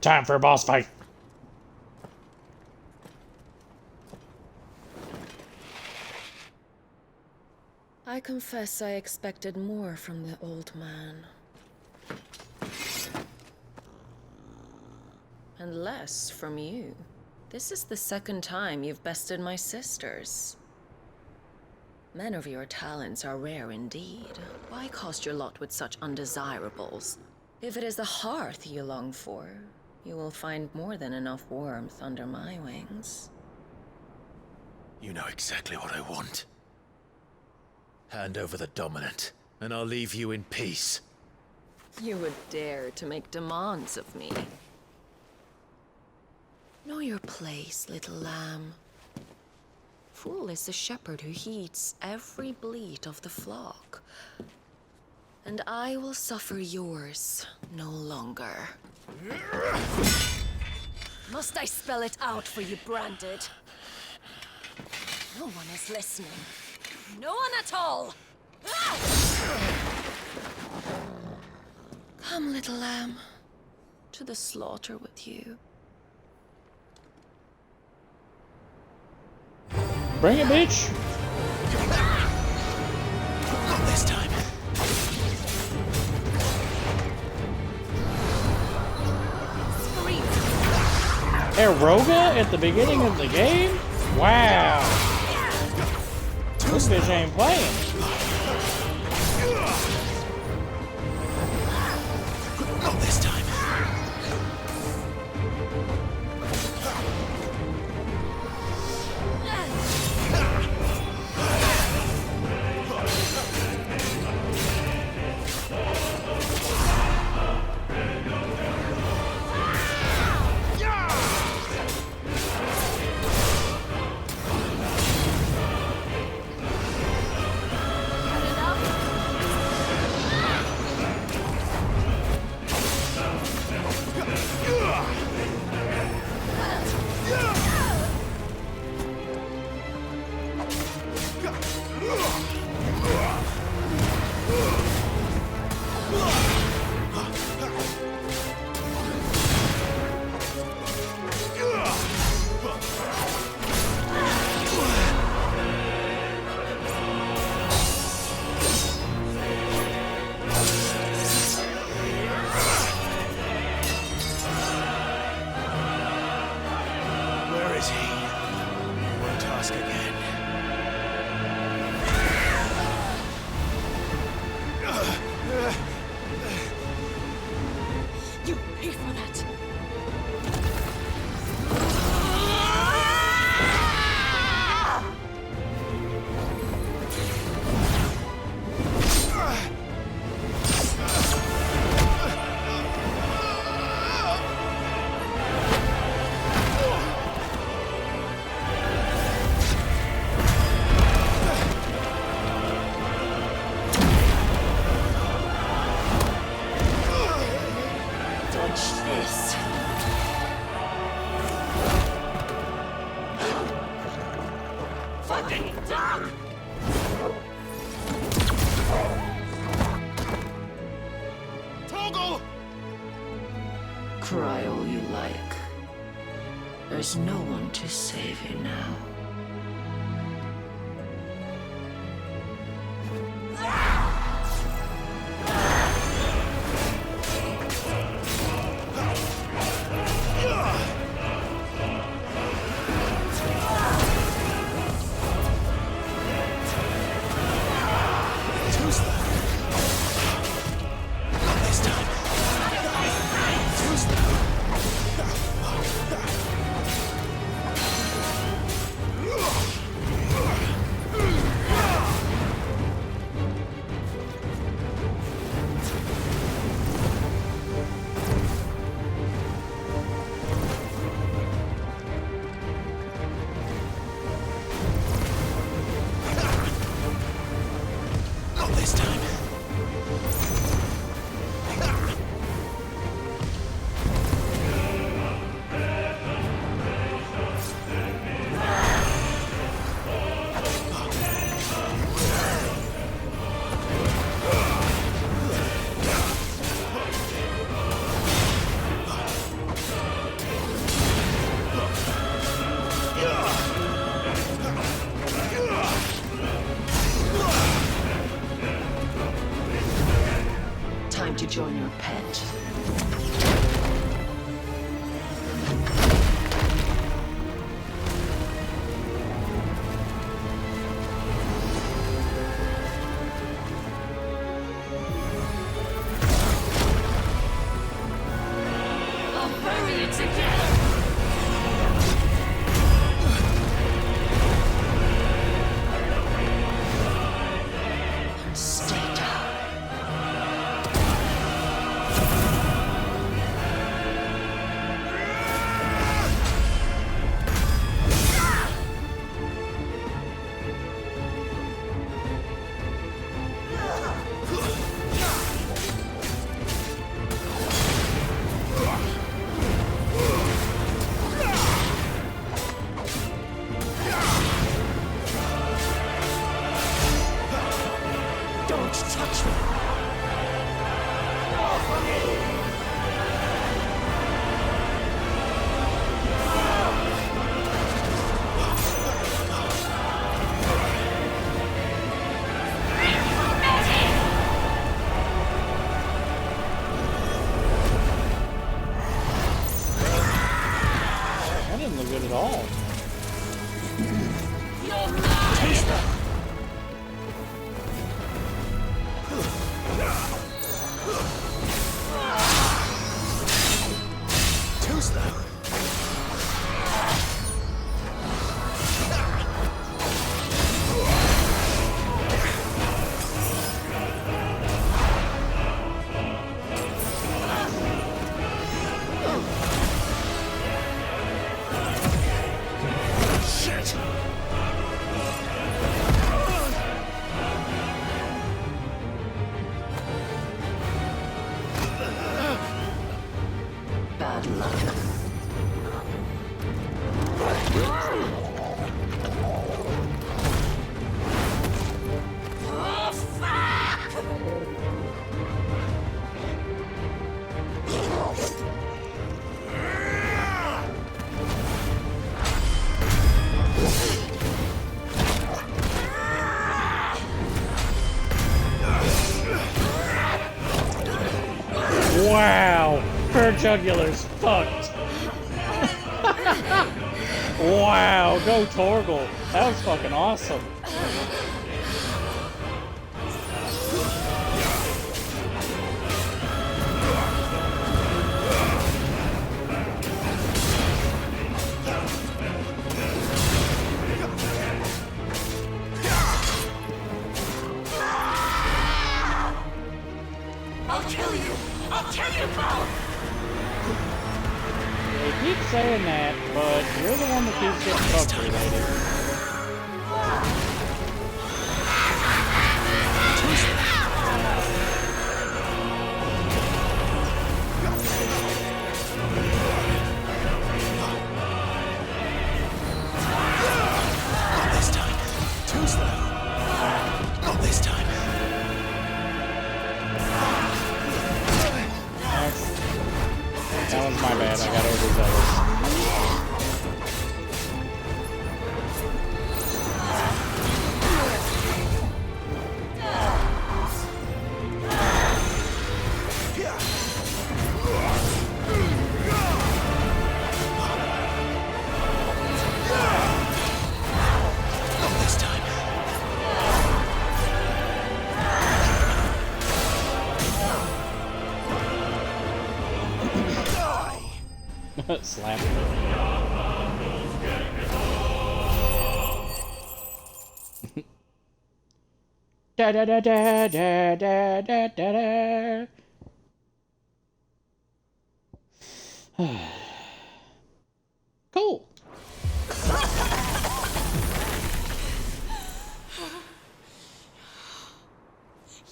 Time for a boss fight. I confess I expected more from the old man. And less from you. This is the second time you've bested my sisters. Men of your talents are rare indeed. Why cast your lot with such undesirables? If it is the hearth you long for, you will find more than enough warmth under my wings. You know exactly what I want. Hand over the dominant, and I'll leave you in peace. You would dare to make demands of me. Know your place, little lamb. Fool is the shepherd who heeds every bleat of the flock. And I will suffer yours no longer. Must I spell it out for you, Branded? No one is listening. No one at all! Come, little lamb, to the slaughter with you. Bring it, bitch! Not this time. Eroga at the beginning of the game? Wow! This bitch ain't playing. Not this time. Cry all you like. There's no one to save you now. all. Too slow. Shit! Bad luck. Wow, her jugular's fucked. Wow, go Torgal. That was fucking awesome. I'll kill you! I'll kill you both! They keep saying that, but you're the one that keeps getting fucked related. Not this time. Too slow. Not this time. That one's my bad. I got overzealous. Not this time. Slap. Da da da da da da da da da. Cool.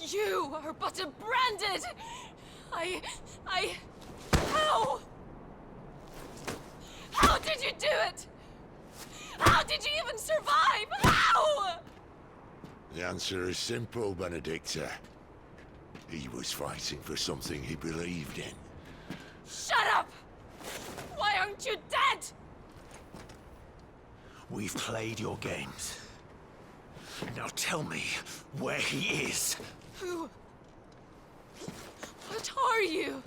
You are but a branded! How? How did you do it? How did you even survive? How? The answer is simple, Benedicta. He was fighting for something he believed in. Shut up! Why aren't you dead? We've played your games. Now tell me where he is. Who? What are you?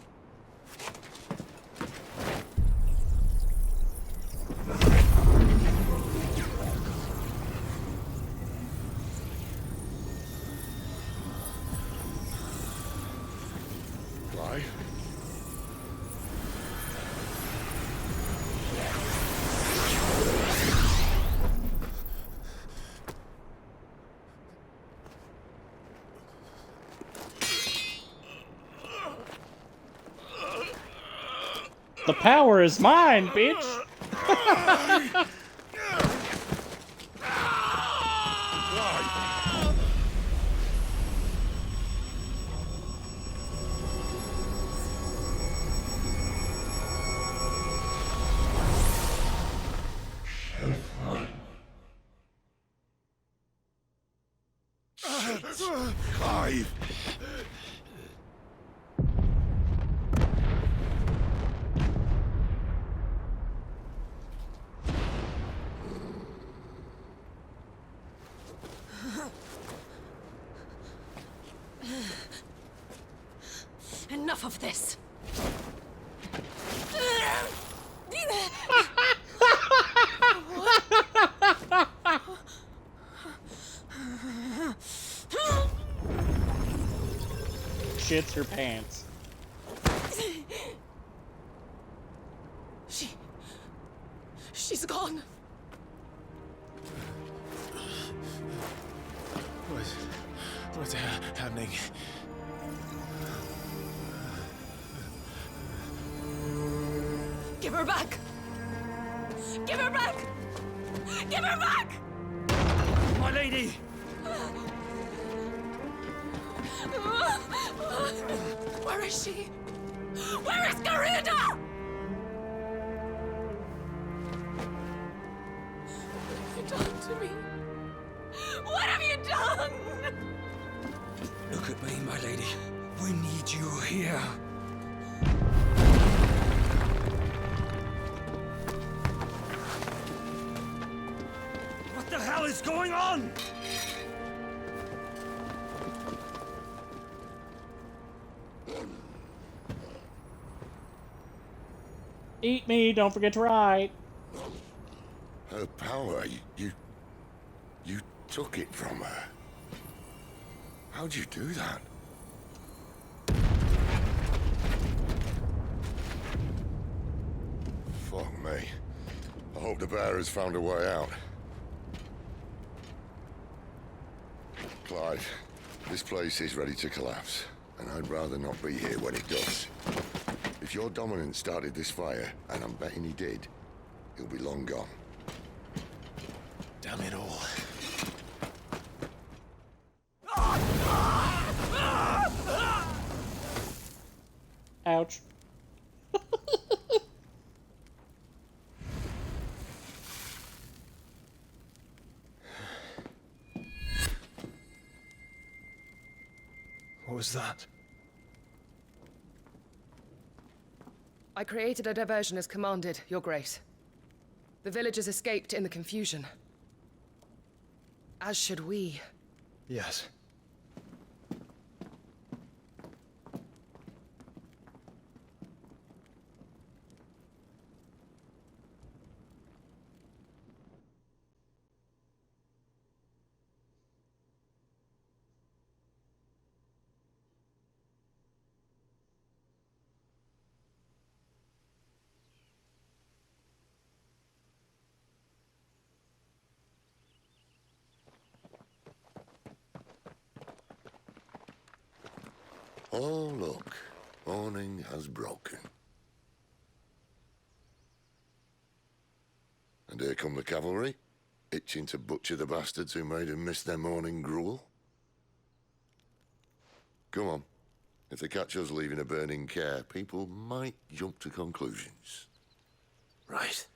Why? The power is mine, bitch! Clive! Enough of this. shits your pants. She's gone. What's happening? Give her back! Give her back! Give her back! My lady! Where is she? Where is Garida? What have you done to me? What have you done? Look at me, my lady. We need you here. What the hell is going on? Eat me, don't forget to write. Her power, you took it from her. How'd you do that? Fuck me. I hope the bear has found a way out. Clive, this place is ready to collapse, and I'd rather not be here when it does. If your dominant started this fire, and I'm betting he did, he'll be long gone. Damn it all. Ouch. What was that? I created a diversion as commanded, Your Grace. The villagers escaped in the confusion. As should we. Yes. Oh, look. Morning has broken. And here come the cavalry, itching to butcher the bastards who made them miss their morning gruel. Come on. If they catch us leaving a burning care, people might jump to conclusions. Right.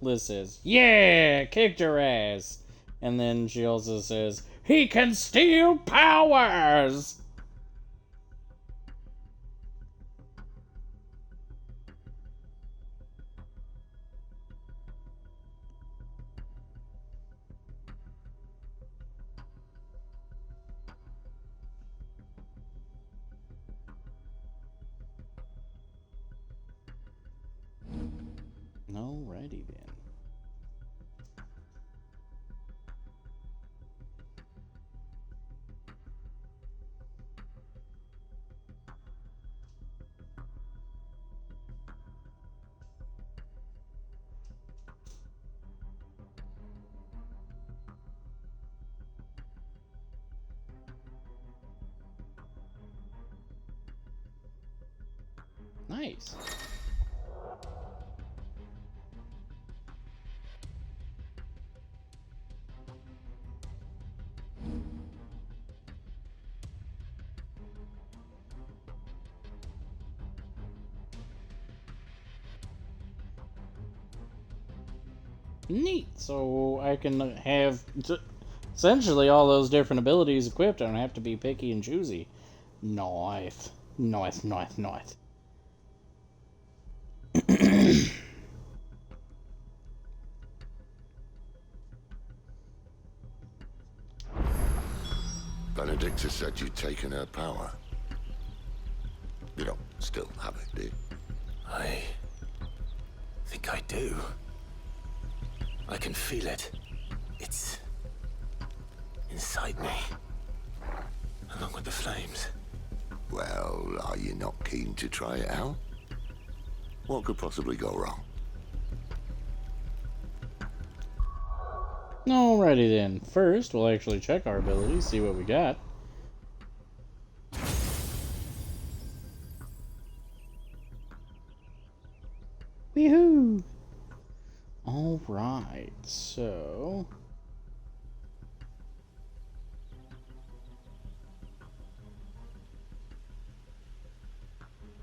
Liz says, "Yeah, kicked her ass." And then she also says, "He can steal powers!" Alrighty then. Nice. Neat. So I can have essentially all those different abilities equipped. I don't have to be picky and choosy. Nice. Nice, nice, nice. Benedicta said you'd taken her power. You know, still have it, do you? I think I do. I can feel it. It's inside me, along with the flames. Well, are you not keen to try it out? What could possibly go wrong? Alrighty then. First, we'll actually check our abilities, see what we got. Woohoo! Alright, so...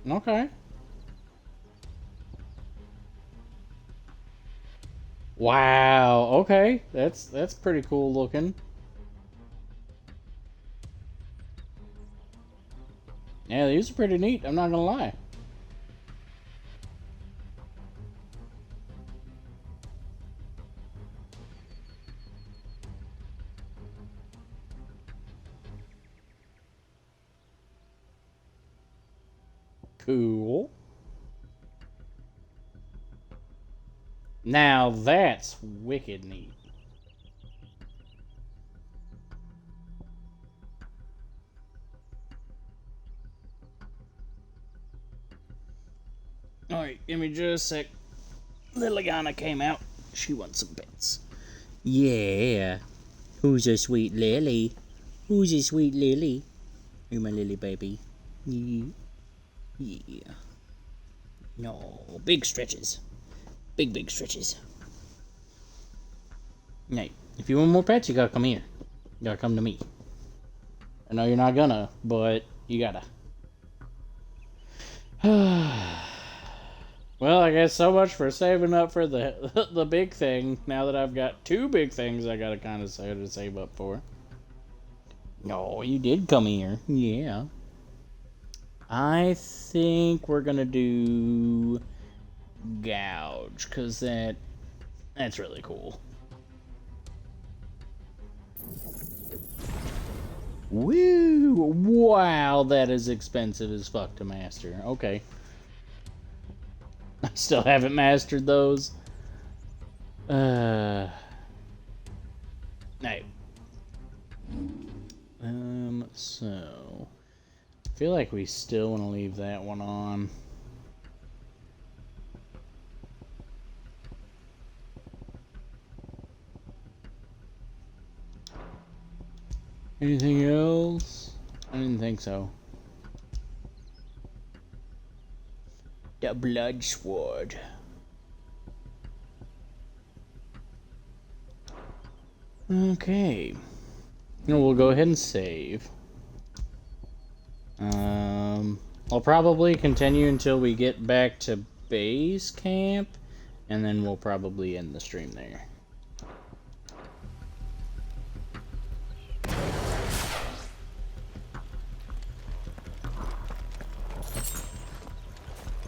Okay. Wow, okay. That's pretty cool looking. Yeah, these are pretty neat, I'm not gonna lie. Cool. Now that's wicked neat. Alright, give me just a sec. Liliana came out. She wants some bits. Yeah. Who's a sweet Lily? Who's a sweet Lily? You're my Lily baby. Yeah. Yeah. No, big stretches. Big stretches. Hey, if you want more pets, you gotta come here. You gotta come to me. I know you're not gonna, but you gotta. Well, I guess so much for saving up for the the big thing. Now that I've got two big things I gotta kind of save up for. No, you did come here. Yeah. I think we're gonna do gouge, because that's really cool. Woo! Wow, that is expensive as fuck to master. Okay. I still haven't mastered those. No. So I feel like we still want to leave that one on. Anything else? I didn't think so. The blood sword. Okay. We'll go ahead and save. I'll probably continue until we get back to base camp, and then we'll probably end the stream there.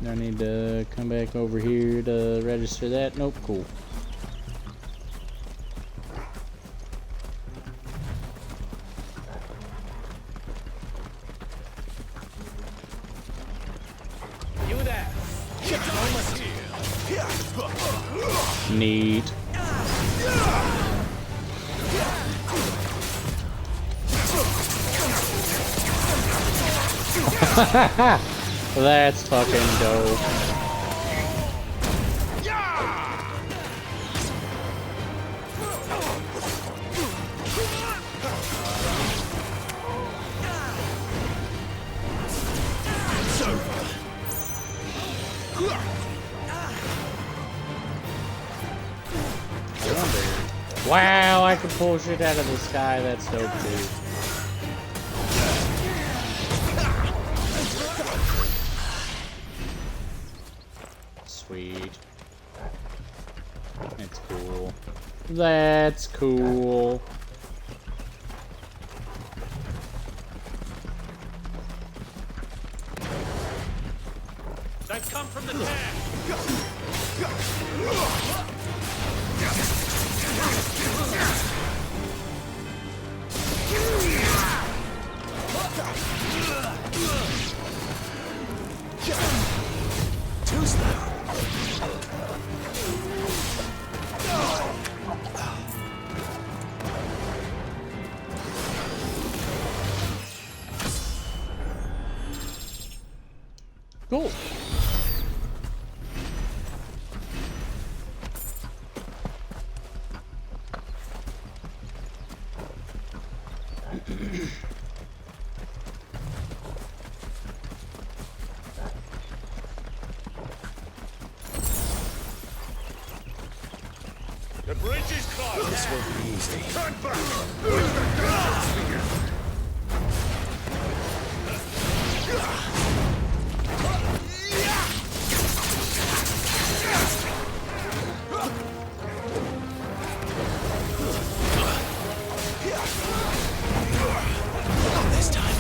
Do I need to come back over here to register that? Nope, cool. You there? Neat. That's fucking dope. Wow, I can pull shit out of the sky. That's dope too. Sweet. That's cool. That's cool. They come from the tank. Cool. The bridge is closed. This won't be easy. Turn back. Where's the distance begin? Not this time.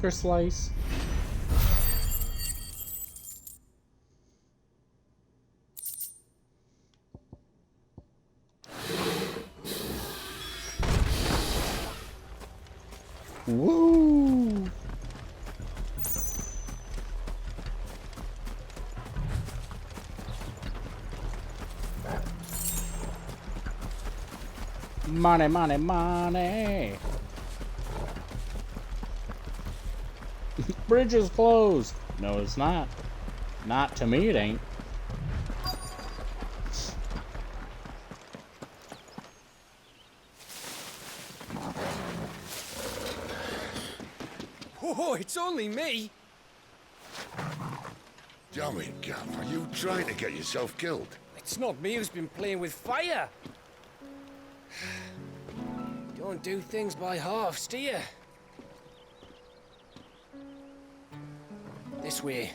Slice. Woo! Money, money, money. Bridge is closed. No, it's not. Not to me, it ain't. Oh, it's only me. Damn it, Gav. Are you trying to get yourself killed? It's not me who's been playing with fire. Don't do things by halves, do you? This way.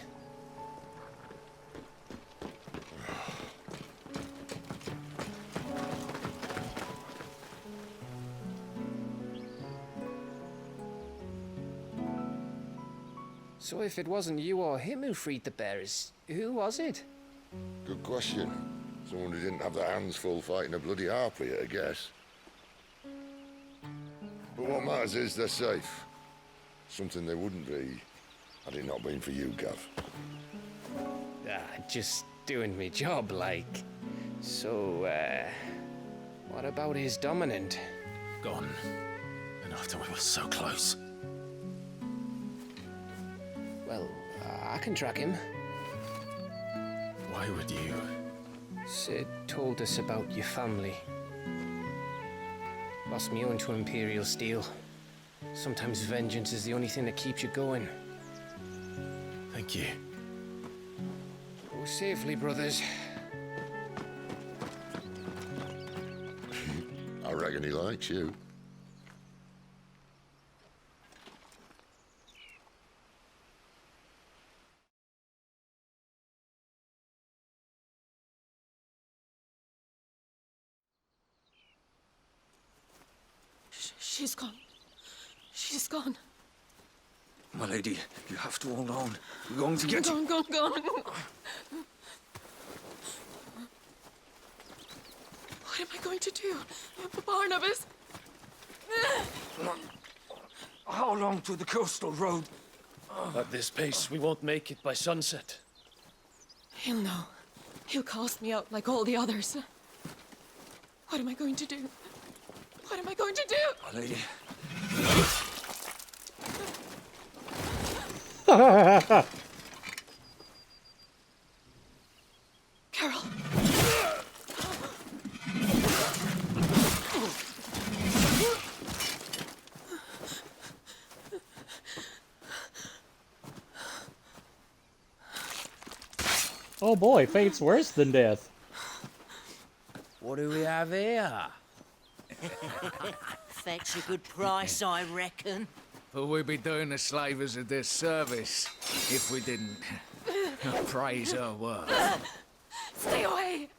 So if it wasn't you or him who freed the bearers, who was it? Good question. Someone who didn't have their hands full fighting a bloody harpy, I guess. But what matters is they're safe. Something they wouldn't be had it not been for you, Gav. Just doing me job, like. So, what about his dominant? Gone. And after we were so close. Well, I can track him. Why would you? Sid told us about your family. Lost me own to Imperial Steel. Sometimes vengeance is the only thing that keeps you going. Thank you. Go safely, brothers. I reckon he likes you. She's gone. She's gone. My lady, you have to hold on. We're going to get you. Gone. What am I going to do? Barnabas? How long to the coastal road? At this pace, we won't make it by sunset. He'll know. He'll cast me out like all the others. What am I going to do? What am I going to do? My lady. Carol. Oh boy, fate's worse than death. What do we have here? Fetch a good price, I reckon. But we'd be doing the slavers a disservice if we didn't praise her work. Stay away!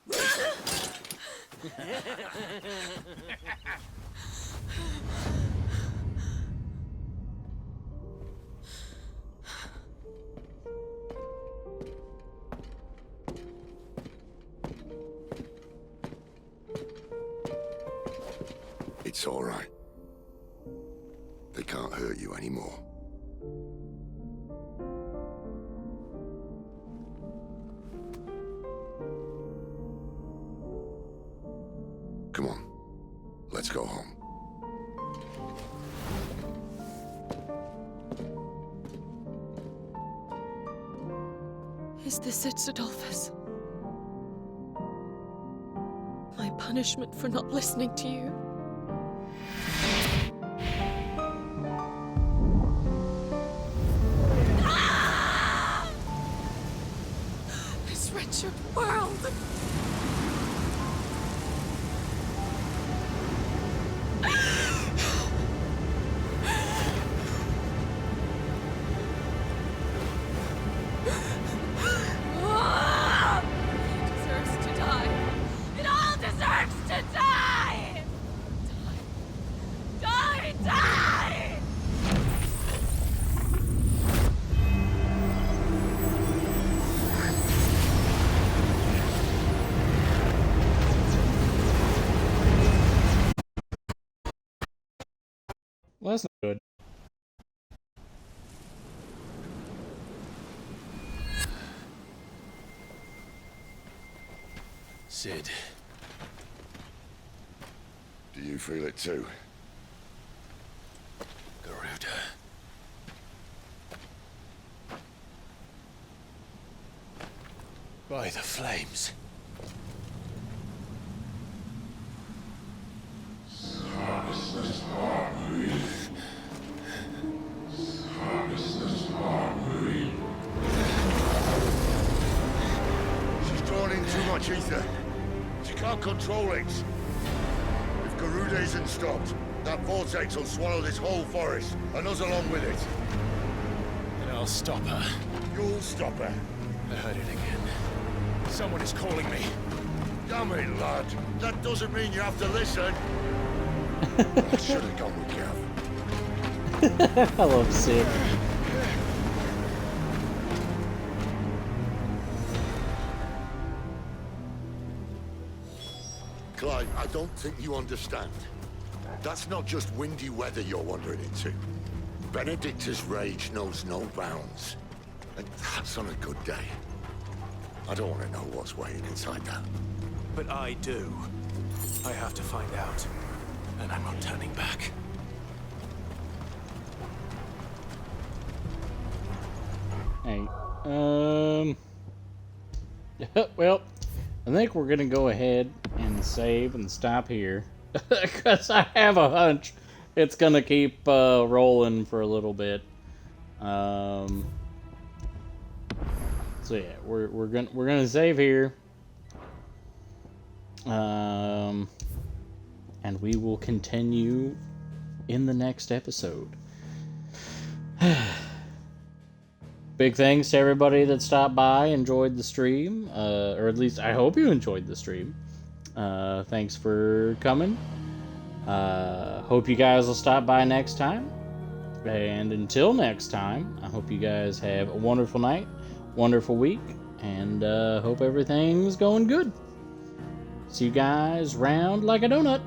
It's all right. They can't hurt you anymore. Come on. Let's go home. Is this it, Adolphus? My punishment for not listening to you? This wretched world! It deserves to die. It all deserves to die! Die! Die! Die! Well, that's not good. Sid. Do you feel it too? Garuda. By the flames. She's drawn in too much ether. She can't control it. If Garuda isn't stopped, that vortex will swallow this whole forest, and us along with it. And I'll stop her. You'll stop her. I heard it again. Someone is calling me. Damn it, lad. That doesn't mean you have to listen. I should have gone with Gav. I love Sid. Clive, I don't think you understand. That's not just windy weather you're wandering into. Benedicta's rage knows no bounds. And that's on a good day. I don't want to know what's waiting inside that. But I do. I have to find out. And I'm not turning back. Hey, well, I think we're gonna go ahead and save and stop here. Because I have a hunch it's gonna keep rolling for a little bit. So yeah, we're gonna save here. And we will continue in the next episode. Big thanks to everybody that stopped by, enjoyed the stream, or at least I hope you enjoyed the stream. Thanks for coming. Hope you guys will stop by next time. And until next time, I hope you guys have a wonderful night, wonderful week, and hope everything's going good. See you guys round like a donut.